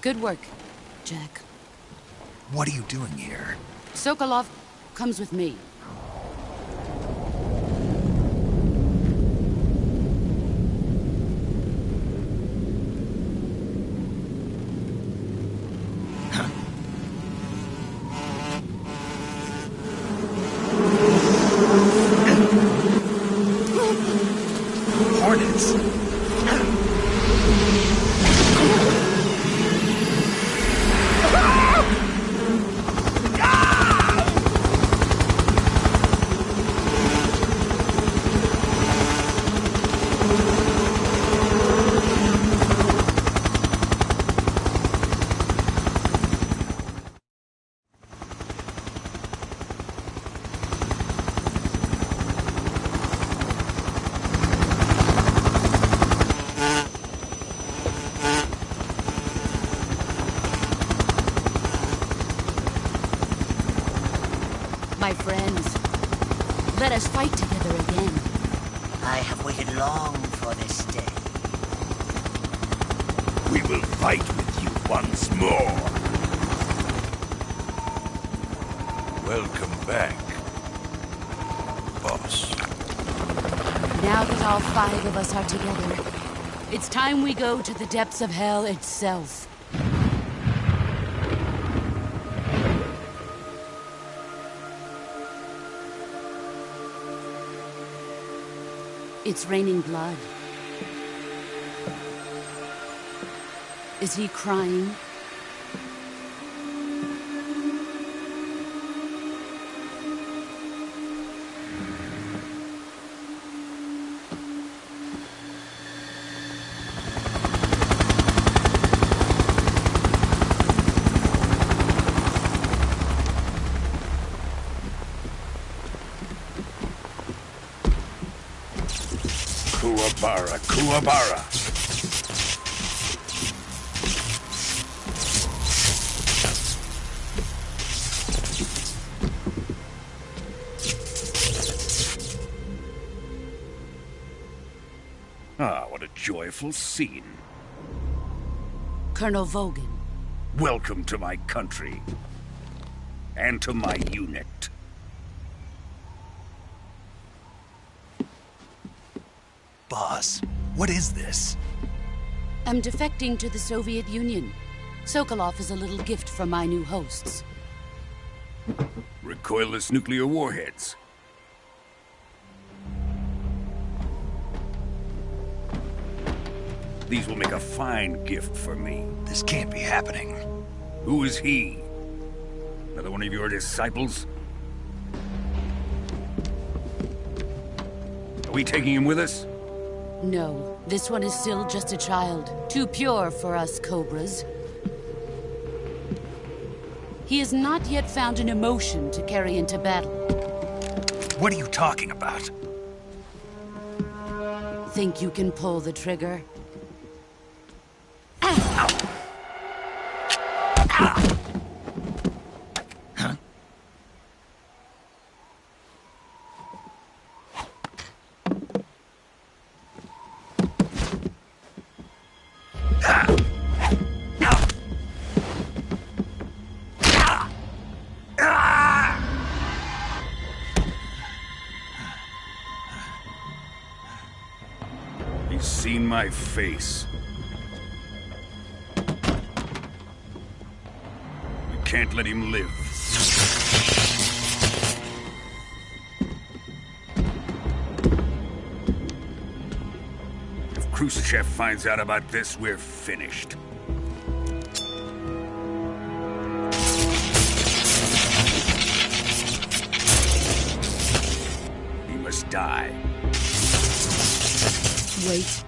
Good work, Jack. What are you doing here? Sokolov comes with me. Hornets! My friends, let us fight together again. I have waited long for this day. We will fight with you once more. Welcome back, boss. Now that all 5 of us are together, it's time we go to the depths of hell itself. It's raining blood. Is he crying? Kuwabara, Kuwabara. Ah, what a joyful scene. Colonel Vogan. Welcome to my country. And to my unit. Boss, what is this? I'm defecting to the Soviet Union. Sokolov is a little gift from my new hosts. Recoilless nuclear warheads. These will make a fine gift for me. This can't be happening. Who is he? Another one of your disciples? Are we taking him with us? No, this one is still just a child. Too pure for us Cobras. He has not yet found an emotion to carry into battle. What are you talking about? Think you can pull the trigger? He's seen my face. We can't let him live. If Khrushchev finds out about this, we're finished. He must die. Wait.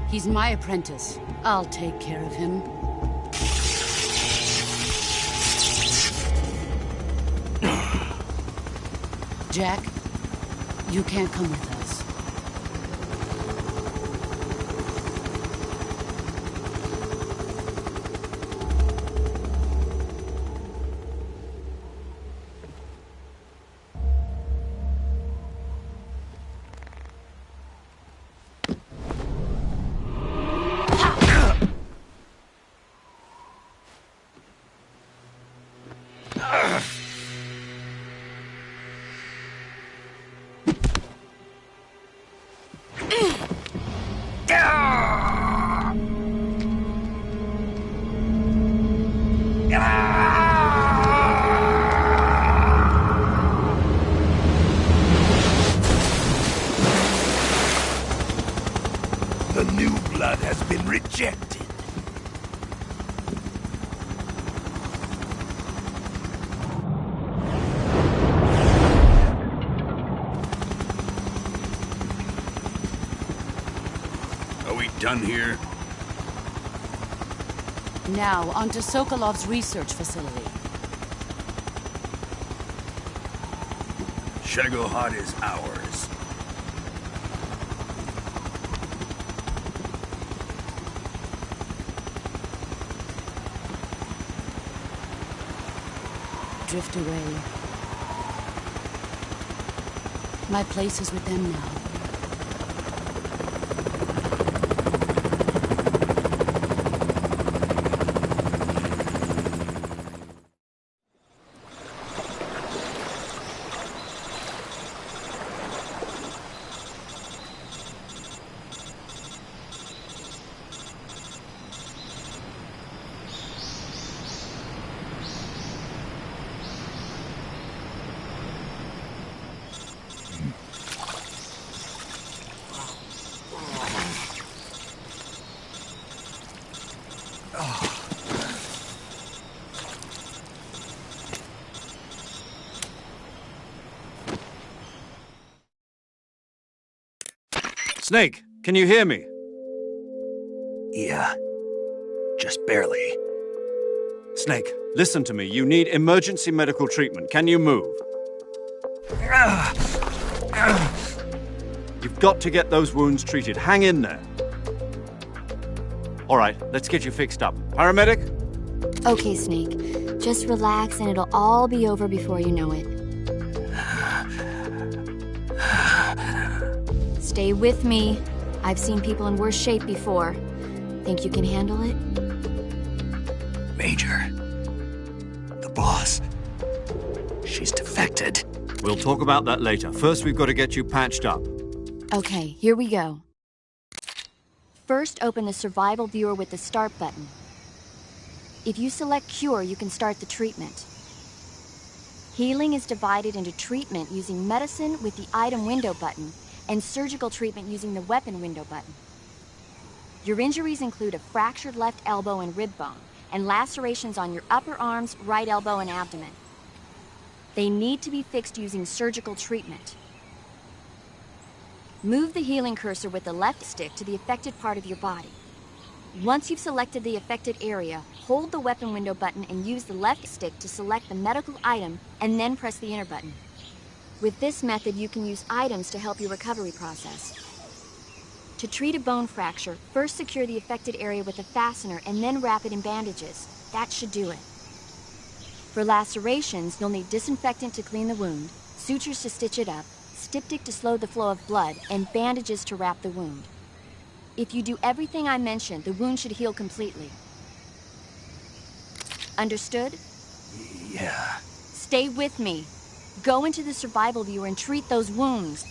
He's my apprentice. I'll take care of him. Jack, you can't come with us. The new blood has been rejected. Are we done here? Now, on to Sokolov's research facility. Shagohod is ours. Drift away. My place is with them now. Snake, can you hear me? Yeah. Just barely. Snake, listen to me. You need emergency medical treatment. Can you move? You've got to get those wounds treated. Hang in there. All right, let's get you fixed up. Paramedic? Okay, Snake. Just relax and it'll all be over before you know it. Stay with me. I've seen people in worse shape before. Think you can handle it? Major. The boss. She's defected. We'll talk about that later. First, we've got to get you patched up. Okay, here we go. First, open the survival viewer with the start button. If you select cure, you can start the treatment. Healing is divided into treatment using medicine with the item window button and surgical treatment using the weapon window button. Your injuries include a fractured left elbow and rib bone, and lacerations on your upper arms, right elbow, and abdomen. They need to be fixed using surgical treatment. Move the healing cursor with the left stick to the affected part of your body. Once you've selected the affected area, hold the weapon window button and use the left stick to select the medical item, and then press the enter button. With this method, you can use items to help your recovery process. To treat a bone fracture, first secure the affected area with a fastener and then wrap it in bandages. That should do it. For lacerations, you'll need disinfectant to clean the wound, sutures to stitch it up, styptic to slow the flow of blood, and bandages to wrap the wound. If you do everything I mentioned, the wound should heal completely. Understood? Yeah. Stay with me. Go into the survival viewer and treat those wounds.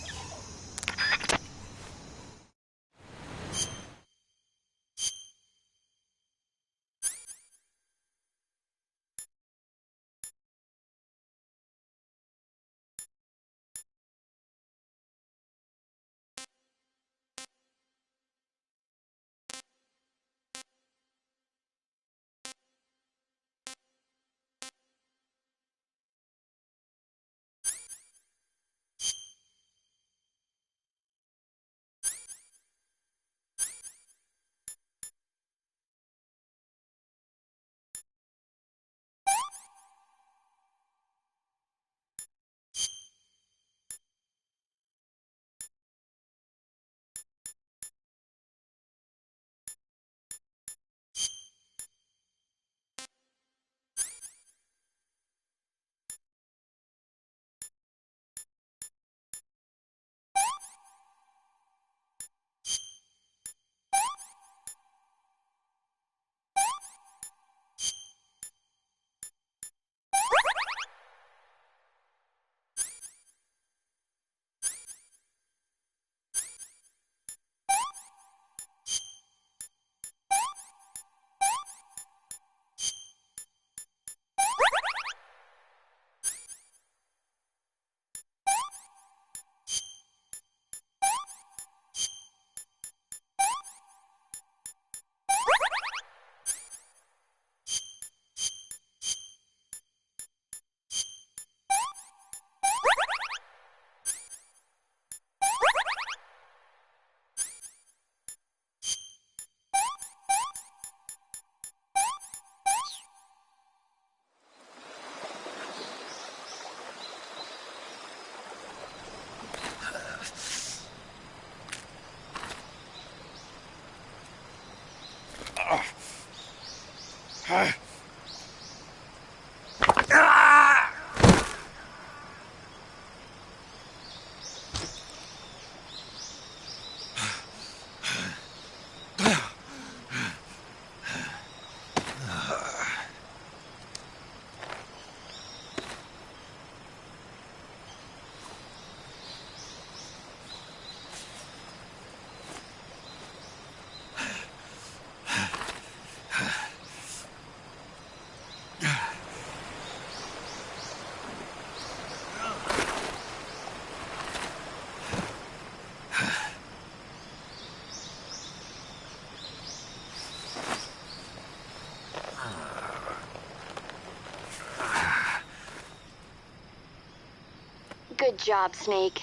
Good job, Snake.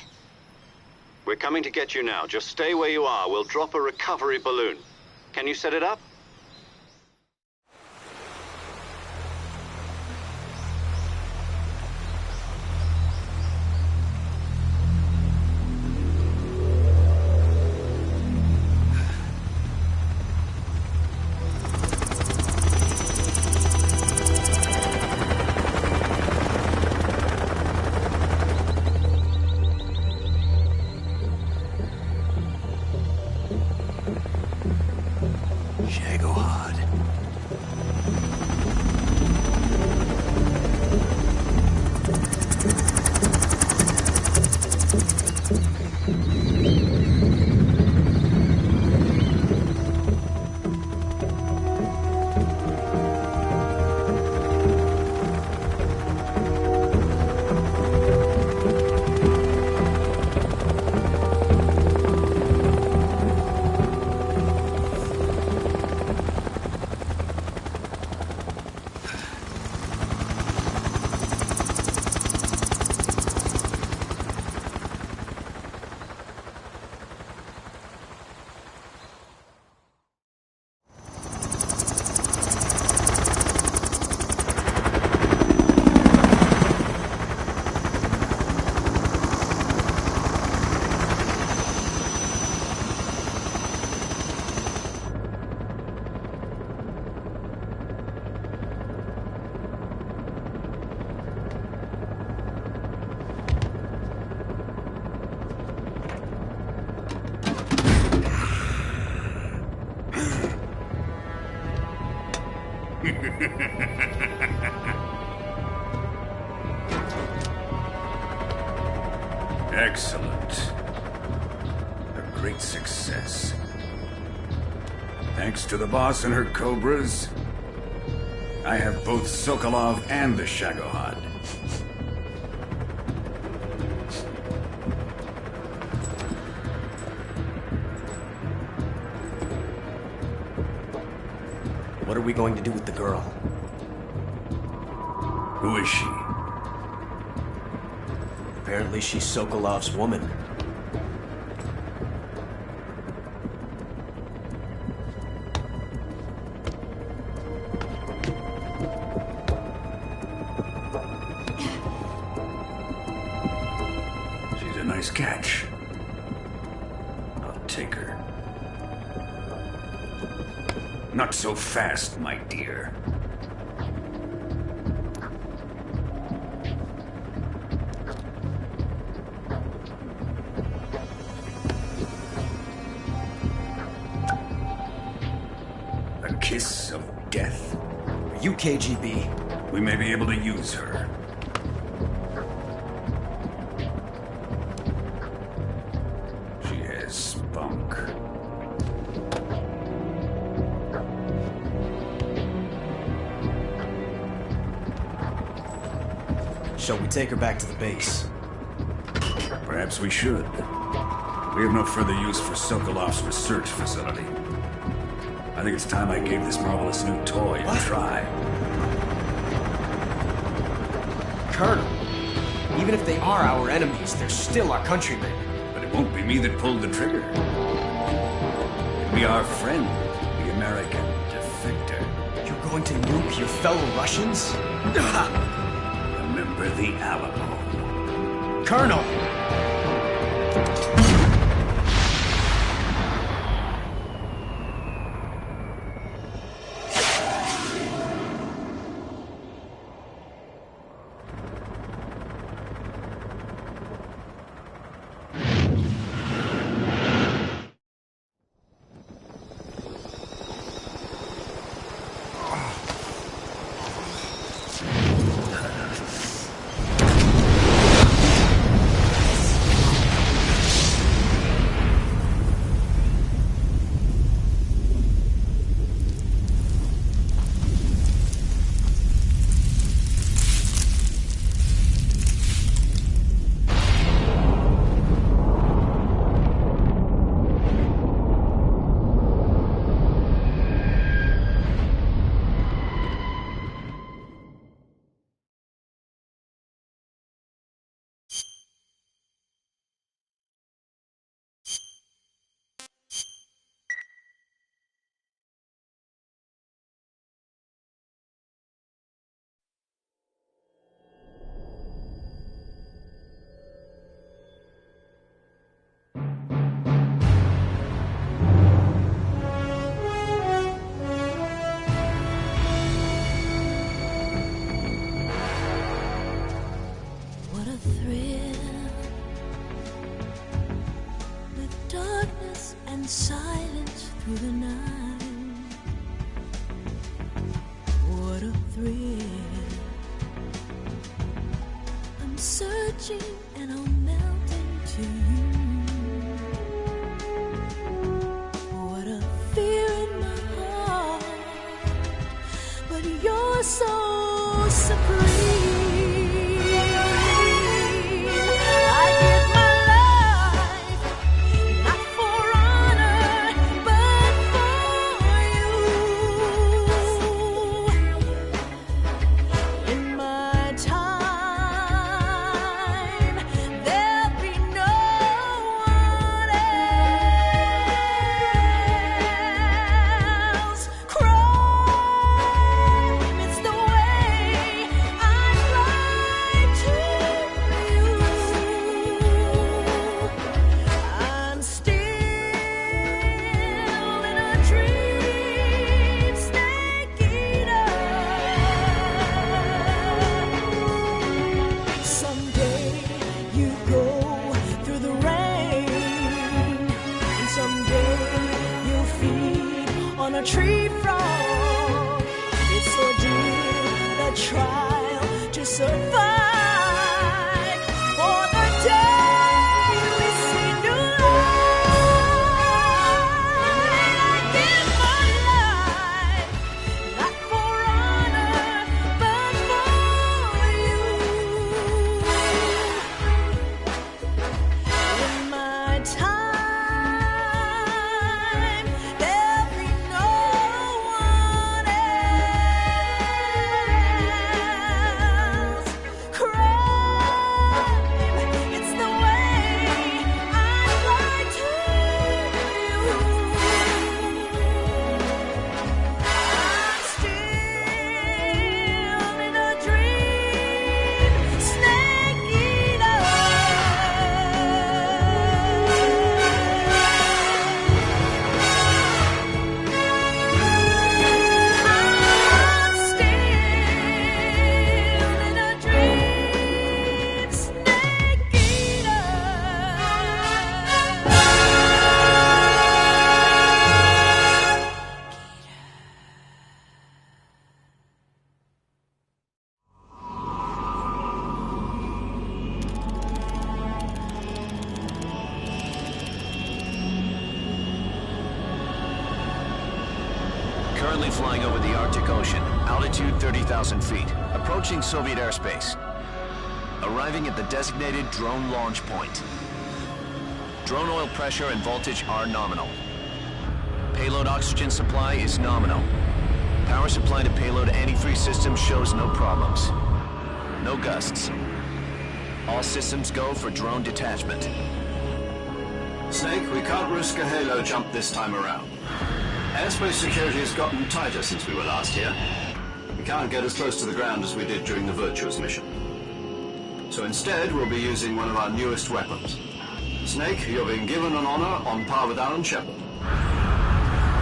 We're coming to get you now. Just stay where you are. We'll drop a recovery balloon. Can you set it up? Excellent. A great success. Thanks to the boss and her cobras, I have both Sokolov and the Shagohod. What are we going to do with the girl? Who is she? Apparently she's Sokolov's woman. She's a nice catch. I'll take her. Not so fast, my dear. A kiss of death. Are you KGB? We may be able to use her. She has spunk. Shall we take her back to the base? Perhaps we should. We have no further use for Sokolov's research facility. I think it's time I gave this marvelous new toy a try. Colonel, even if they are our enemies, they're still our countrymen. But it won't be me that pulled the trigger. It'll be our friend, the American defector. You're going to nuke your fellow Russians? Remember the Alamo. Colonel! and silence through the night. What a thrill. I'm searching and I'll melt into you. What a fear in my heart, but you're so supreme. Tree frog, it's ordeal, the trial to survive. For the day we see new light, I give my life, not for honor, but for you. In my time, there'll be no one else. Crime, it's the way I fly to you. I'm still in a dream, snake eater. I'm still in a dream, snake eater. Currently flying over the Arctic Ocean, altitude 30,000 feet, approaching Soviet airspace. Arriving at the designated drone launch point. Drone oil pressure and voltage are nominal. Payload oxygen supply is nominal. Power supply to payload antifreeze system shows no problems. No gusts. All systems go for drone detachment. Snake, we can't risk a halo jump this time around. Airspace security has gotten tighter since we were last here. We can't get as close to the ground as we did during the Virtuous mission. So instead, we'll be using one of our newest weapons. Snake, you're being given an honor on par with Alan Shepard.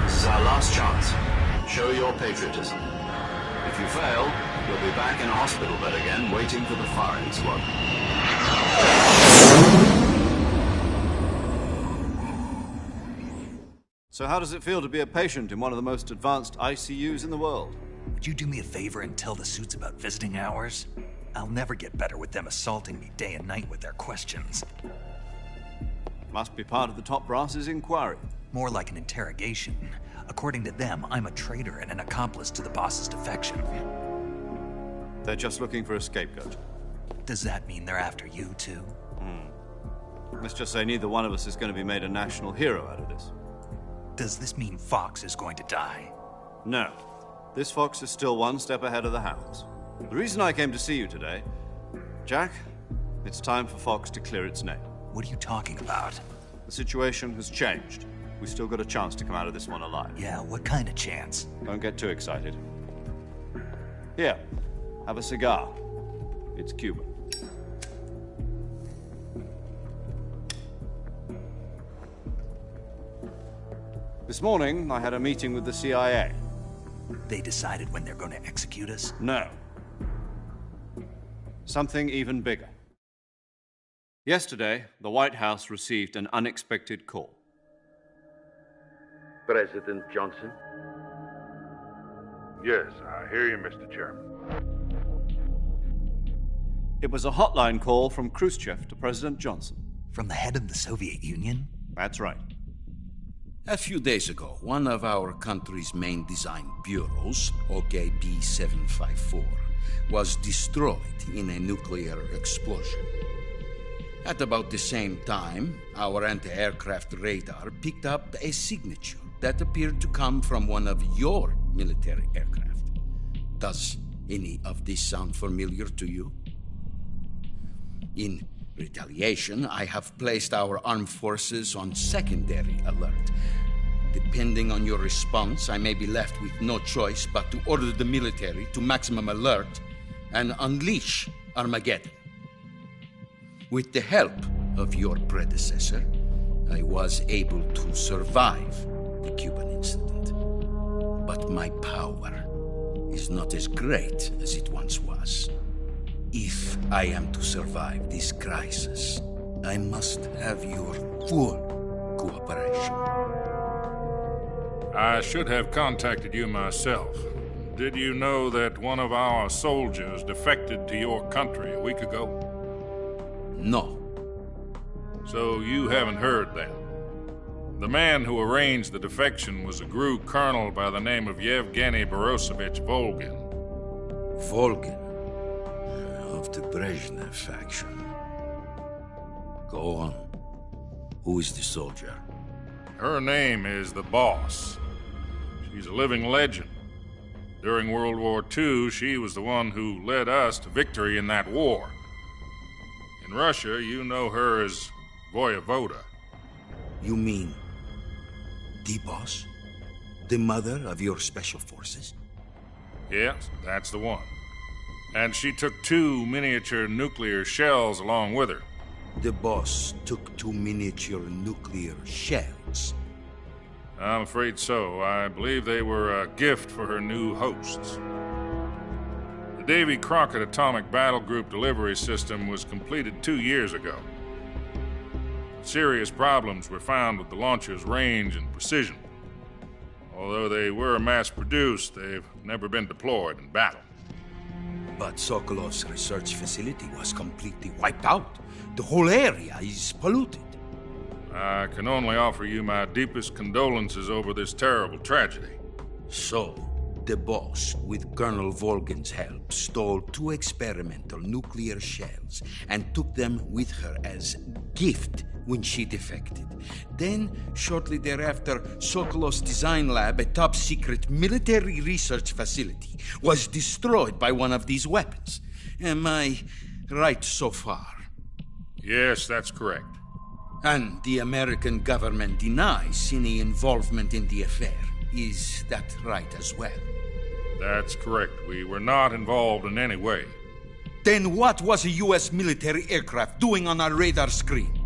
This is our last chance. Show your patriotism. If you fail, you'll be back in a hospital bed again, waiting for the firing squad. So how does it feel to be a patient in one of the most advanced ICUs in the world? Would you do me a favor and tell the suits about visiting hours? I'll never get better with them assaulting me day and night with their questions. Must be part of the top brass's inquiry. More like an interrogation. According to them, I'm a traitor and an accomplice to the boss's defection. They're just looking for a scapegoat. Does that mean they're after you, too? Let's just say neither one of us is going to be made a national hero out of this. Does this mean Fox is going to die? No. This fox is still one step ahead of the hounds. The reason I came to see you today, Jack, it's time for Fox to clear its name. What are you talking about? The situation has changed. We still got a chance to come out of this one alive. Yeah, what kind of chance? Don't get too excited. Here, have a cigar. It's Cuban. This morning, I had a meeting with the CIA. They decided when they're going to execute us? No. Something even bigger. Yesterday, the White House received an unexpected call. President Johnson? Yes, I hear you, Mr. Chairman. It was a hotline call from Khrushchev to President Johnson. From the head of the Soviet Union? That's right. A few days ago, one of our country's main design bureaus, OKB 754, was destroyed in a nuclear explosion. At about the same time, our anti-aircraft radar picked up a signature that appeared to come from one of your military aircraft. Does any of this sound familiar to you? In retaliation, I have placed our armed forces on secondary alert. Depending on your response, I may be left with no choice but to order the military to maximum alert and unleash Armageddon. With the help of your predecessor, I was able to survive the Cuban incident. But my power is not as great as it once was. If I am to survive this crisis, I must have your full cooperation. I should have contacted you myself. Did you know that one of our soldiers defected to your country a week ago? No. So you haven't heard then? The man who arranged the defection was a GRU colonel by the name of Yevgeny Borosovich Volgin. Volgin? Of the Brezhnev faction. Go on. Who is the soldier? Her name is the Boss. She's a living legend. During World War II, she was the one who led us to victory in that war. In Russia, you know her as Voyevoda. You mean the Boss? The mother of your special forces? Yes, that's the one. And she took 2 miniature nuclear shells along with her. The Boss took 2 miniature nuclear shells? I'm afraid so. I believe they were a gift for her new hosts. The Davy Crockett Atomic Battle Group delivery system was completed 2 years ago. Serious problems were found with the launcher's range and precision. Although they were mass-produced, they've never been deployed in battle. But Sokolov's research facility was completely wiped out. The whole area is polluted. I can only offer you my deepest condolences over this terrible tragedy. So, the Boss, with Colonel Volgin's help, stole 2 experimental nuclear shells and took them with her as gift when she defected. Then, shortly thereafter, Sokolov's design lab, a top-secret military research facility, was destroyed by one of these weapons. Am I right so far? Yes, that's correct. And the American government denies any involvement in the affair. Is that right as well? That's correct. We were not involved in any way. Then what was a U.S. military aircraft doing on our radar screen?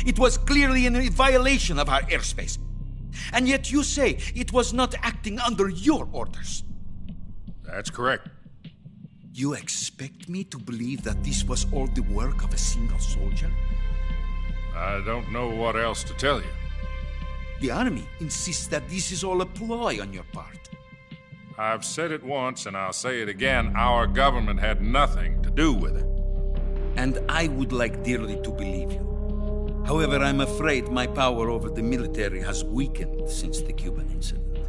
It was clearly in violation of our airspace. And yet you say it was not acting under your orders. That's correct. You expect me to believe that this was all the work of a single soldier? I don't know what else to tell you. The Army insists that this is all a ploy on your part. I've said it once and I'll say it again. Our government had nothing to do with it. And I would like dearly to believe you. However, I'm afraid my power over the military has weakened since the Cuban incident.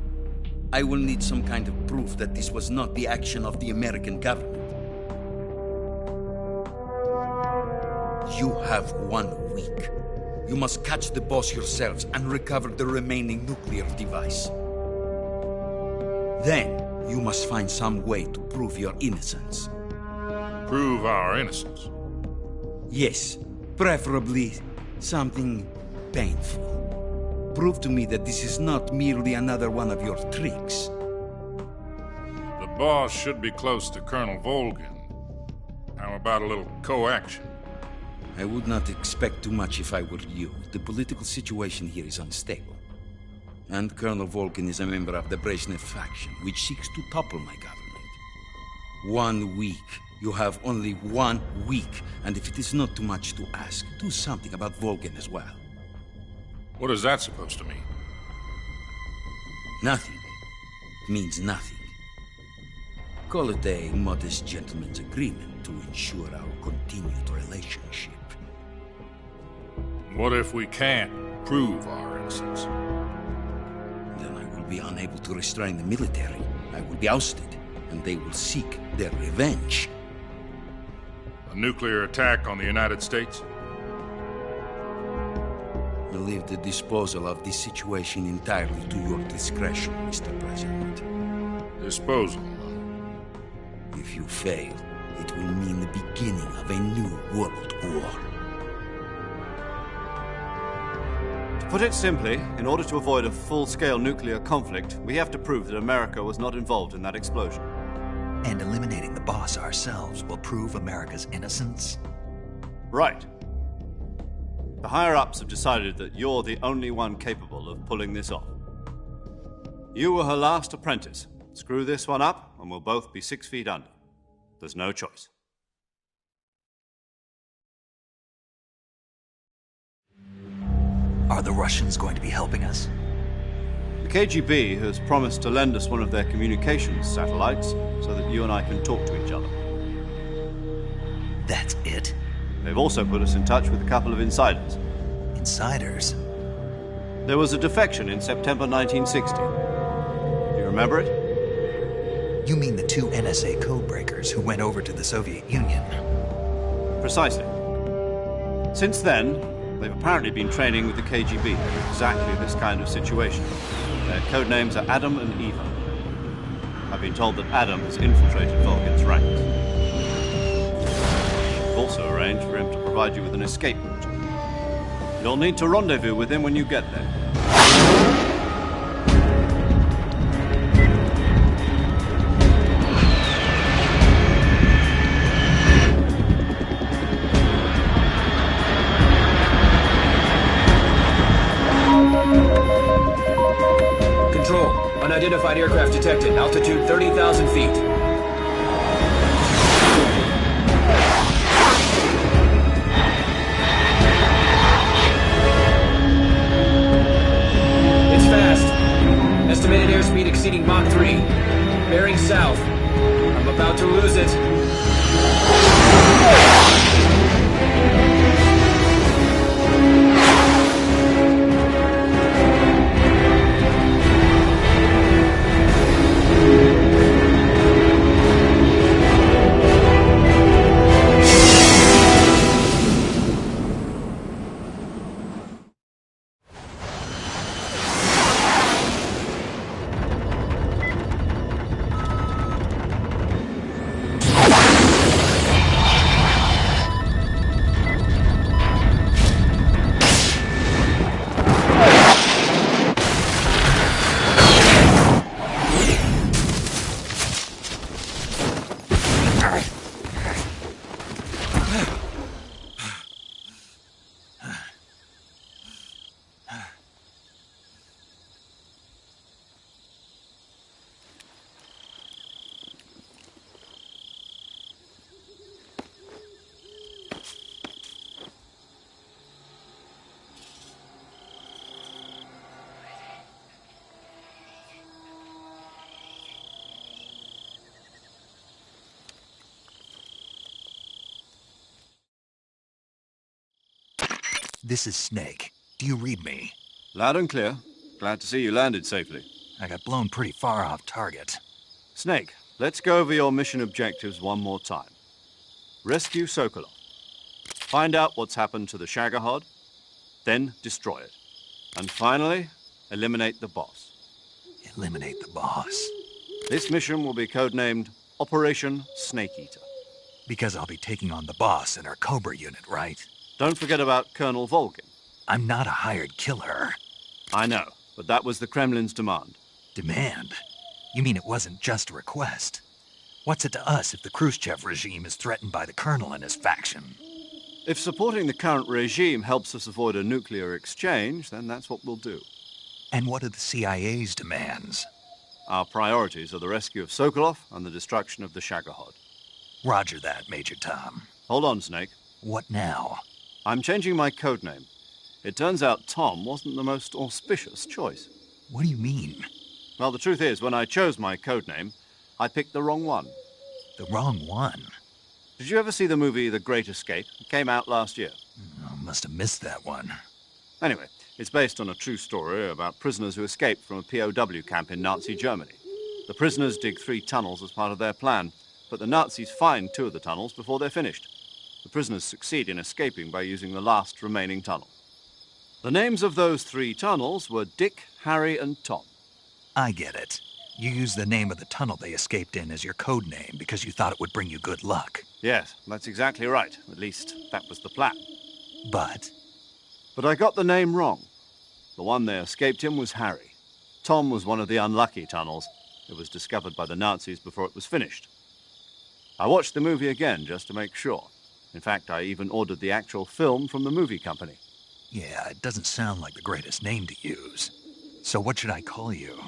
I will need some kind of proof that this was not the action of the American government. You have 1 week. You must catch the Boss yourselves and recover the remaining nuclear device. Then, you must find some way to prove your innocence. Prove our innocence? Yes, preferably something painful. Prove to me that this is not merely another one of your tricks. The Boss should be close to Colonel Volgin. How about a little co-action? I would not expect too much if I were you. The political situation here is unstable. And Colonel Volgin is a member of the Brezhnev faction, which seeks to topple my government. 1 week. You have only 1 week, and if it is not too much to ask, do something about Volgin as well. What is that supposed to mean? Nothing means nothing. Call it a modest gentleman's agreement to ensure our continued relationship. What if we can't prove our innocence? Then I will be unable to restrain the military. I will be ousted, and they will seek their revenge. A nuclear attack on the United States? I leave the disposal of this situation entirely to your discretion, Mr. President. Disposal? If you fail, it will mean the beginning of a new world war. To put it simply, in order to avoid a full-scale nuclear conflict, we have to prove that America was not involved in that explosion. And eliminating the boss ourselves will prove America's innocence? Right. The higher-ups have decided that you're the only one capable of pulling this off. You were her last apprentice. Screw this one up, and we'll both be 6 feet under. There's no choice. Are the Russians going to be helping us? The KGB has promised to lend us one of their communications satellites so that you and I can talk to each other. That's it? They've also put us in touch with a couple of insiders. Insiders? There was a defection in September 1960. Do you remember it? You mean the 2 NSA codebreakers who went over to the Soviet Union? Precisely. Since then, they've apparently been training with the KGB for exactly this kind of situation. Their code names are Adam and Eva. I've been told that Adam has infiltrated Volgin's ranks. I've also arranged for him to provide you with an escape route. You'll need to rendezvous with him when you get there. Unidentified aircraft detected. Altitude 30,000 feet. It's fast. Estimated airspeed exceeding Mach 3. Bearing south. I'm about to lose it. This is Snake. Do you read me? Loud and clear. Glad to see you landed safely. I got blown pretty far off target. Snake, let's go over your mission objectives one more time. Rescue Sokolov. Find out what's happened to the Shagohod, then destroy it. And finally, eliminate the boss. Eliminate the boss? This mission will be codenamed Operation Snake Eater. Because I'll be taking on the boss in our Cobra unit, right? Don't forget about Colonel Volgin. I'm not a hired killer. I know, but that was the Kremlin's demand. Demand? You mean it wasn't just a request? What's it to us if the Khrushchev regime is threatened by the Colonel and his faction? If supporting the current regime helps us avoid a nuclear exchange, then that's what we'll do. And what are the CIA's demands? Our priorities are the rescue of Sokolov and the destruction of the Shagohod. Roger that, Major Tom. Hold on, Snake. What now? I'm changing my codename. It turns out Tom wasn't the most auspicious choice. What do you mean? Well, the truth is, when I chose my codename, I picked the wrong one. The wrong one? Did you ever see the movie The Great Escape? It came out last year. I must have missed that one. Anyway, it's based on a true story about prisoners who escaped from a POW camp in Nazi Germany. The prisoners dig 3 tunnels as part of their plan, but the Nazis find 2 of the tunnels before they're finished. The prisoners succeed in escaping by using the last remaining tunnel. The names of those 3 tunnels were Dick, Harry, and Tom. I get it. You used the name of the tunnel they escaped in as your code name because you thought it would bring you good luck. Yes, that's exactly right. At least, that was the plan. But I got the name wrong. The one they escaped in was Harry. Tom was one of the unlucky tunnels. It was discovered by the Nazis before it was finished. I watched the movie again just to make sure. In fact, I even ordered the actual film from the movie company. yeah, it doesn't sound like the greatest name to use. So what should I call you?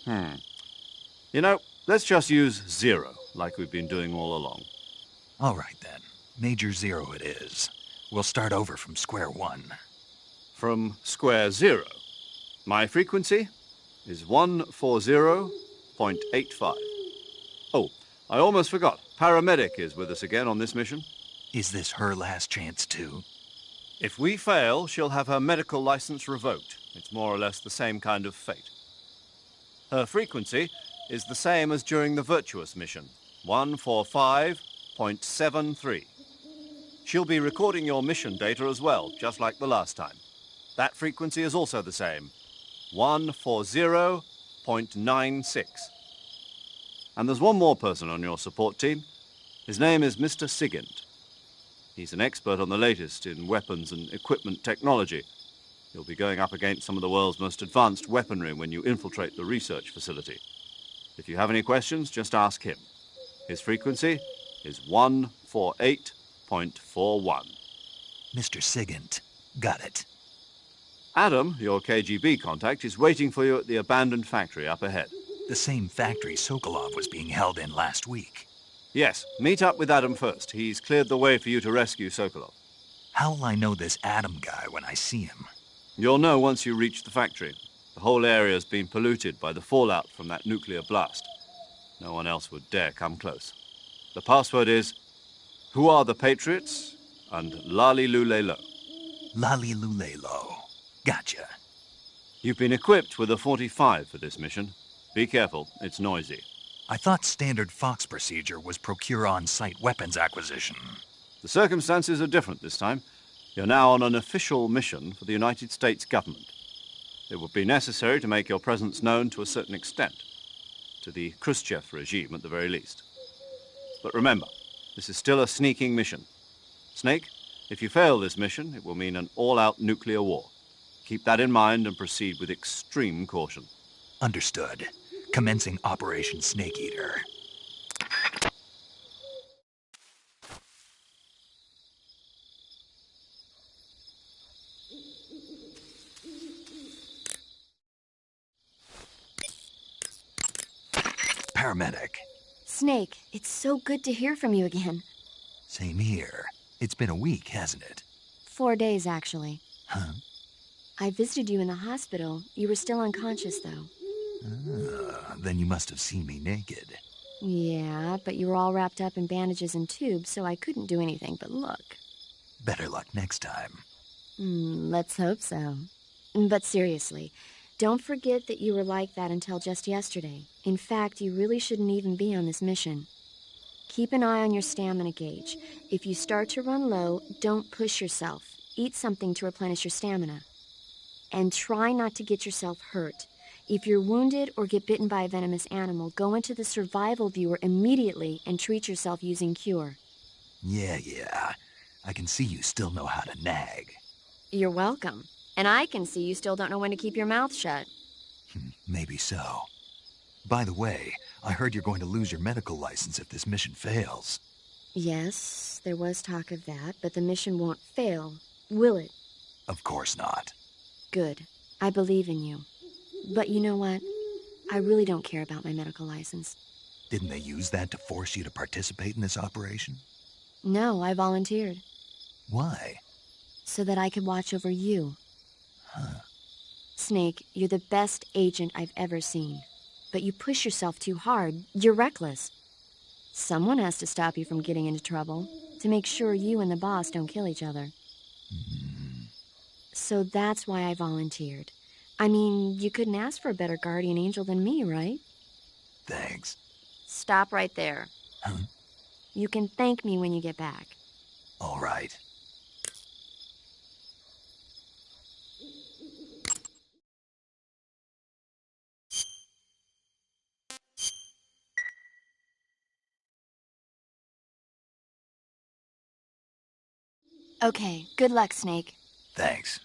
You know, let's just use Zero, like we've been doing all along. All right, then. Major Zero it is. We'll start over from square one. From square 0. My frequency is 140.85. Oh, I almost forgot. Paramedic is with us again on this mission. Is this her last chance, too? If we fail, she'll have her medical license revoked. It's more or less the same kind of fate. Her frequency is the same as during the Virtuous mission, 145.73. She'll be recording your mission data as well, just like the last time. That frequency is also the same, 140.96. And there's one more person on your support team. His name is Mr. Sigint. He's an expert on the latest in weapons and equipment technology. You'll be going up against some of the world's most advanced weaponry when you infiltrate the research facility. If you have any questions, just ask him. His frequency is 148.41. Mr. Sigint. Got it. Adam, your KGB contact, is waiting for you at the abandoned factory up ahead. The same factory Sokolov was being held in last week. Yes, meet up with Adam first. He's cleared the way for you to rescue Sokolov. How will I know this Adam guy when I see him? You'll know once you reach the factory. The whole area's been polluted by the fallout from that nuclear blast. No one else would dare come close. The password is, "Who are the Patriots?" and Lali Lule Lo. Lali Lule Lo. Gotcha. You've been equipped with a 45 for this mission. Be careful, it's noisy. I thought standard Fox procedure was procure on-site weapons acquisition. The circumstances are different this time. You're now on an official mission for the United States government. It would be necessary to make your presence known to a certain extent, to the Khrushchev regime at the very least. But remember, this is still a sneaking mission. Snake, if you fail this mission, it will mean an all-out nuclear war. Keep that in mind and proceed with extreme caution. Understood. Commencing Operation Snake Eater. Paramedic. Snake, it's so good to hear from you again. Same here. It's been a week, hasn't it? 4 days, actually. Huh? I visited you in the hospital. You were still unconscious, though. Then you must have seen me naked. Yeah, but you were all wrapped up in bandages and tubes, so I couldn't do anything but look. Better luck next time. Let's hope so. But seriously, don't forget that you were like that until just yesterday. In fact, you really shouldn't even be on this mission. Keep an eye on your stamina gauge. If you start to run low, don't push yourself. Eat something to replenish your stamina. And try not to get yourself hurt. If you're wounded or get bitten by a venomous animal, go into the survival viewer immediately and treat yourself using Cure. Yeah. I can see you still know how to nag. You're welcome. And I can see you still don't know when to keep your mouth shut. Maybe so. By the way, I heard you're going to lose your medical license if this mission fails. Yes, there was talk of that, but the mission won't fail, will it? Of course not. Good. I believe in you. But you know what? I really don't care about my medical license. Didn't they use that to force you to participate in this operation? No, I volunteered. Why? So that I could watch over you. Huh. Snake, you're the best agent I've ever seen. but you push yourself too hard. You're reckless. Someone has to stop you from getting into trouble, to make sure you and the boss don't kill each other. So that's why I volunteered. I mean, you couldn't ask for a better guardian angel than me, right? Thanks. Stop right there. Huh? You can thank me when you get back. All right. Okay, good luck, Snake. Thanks.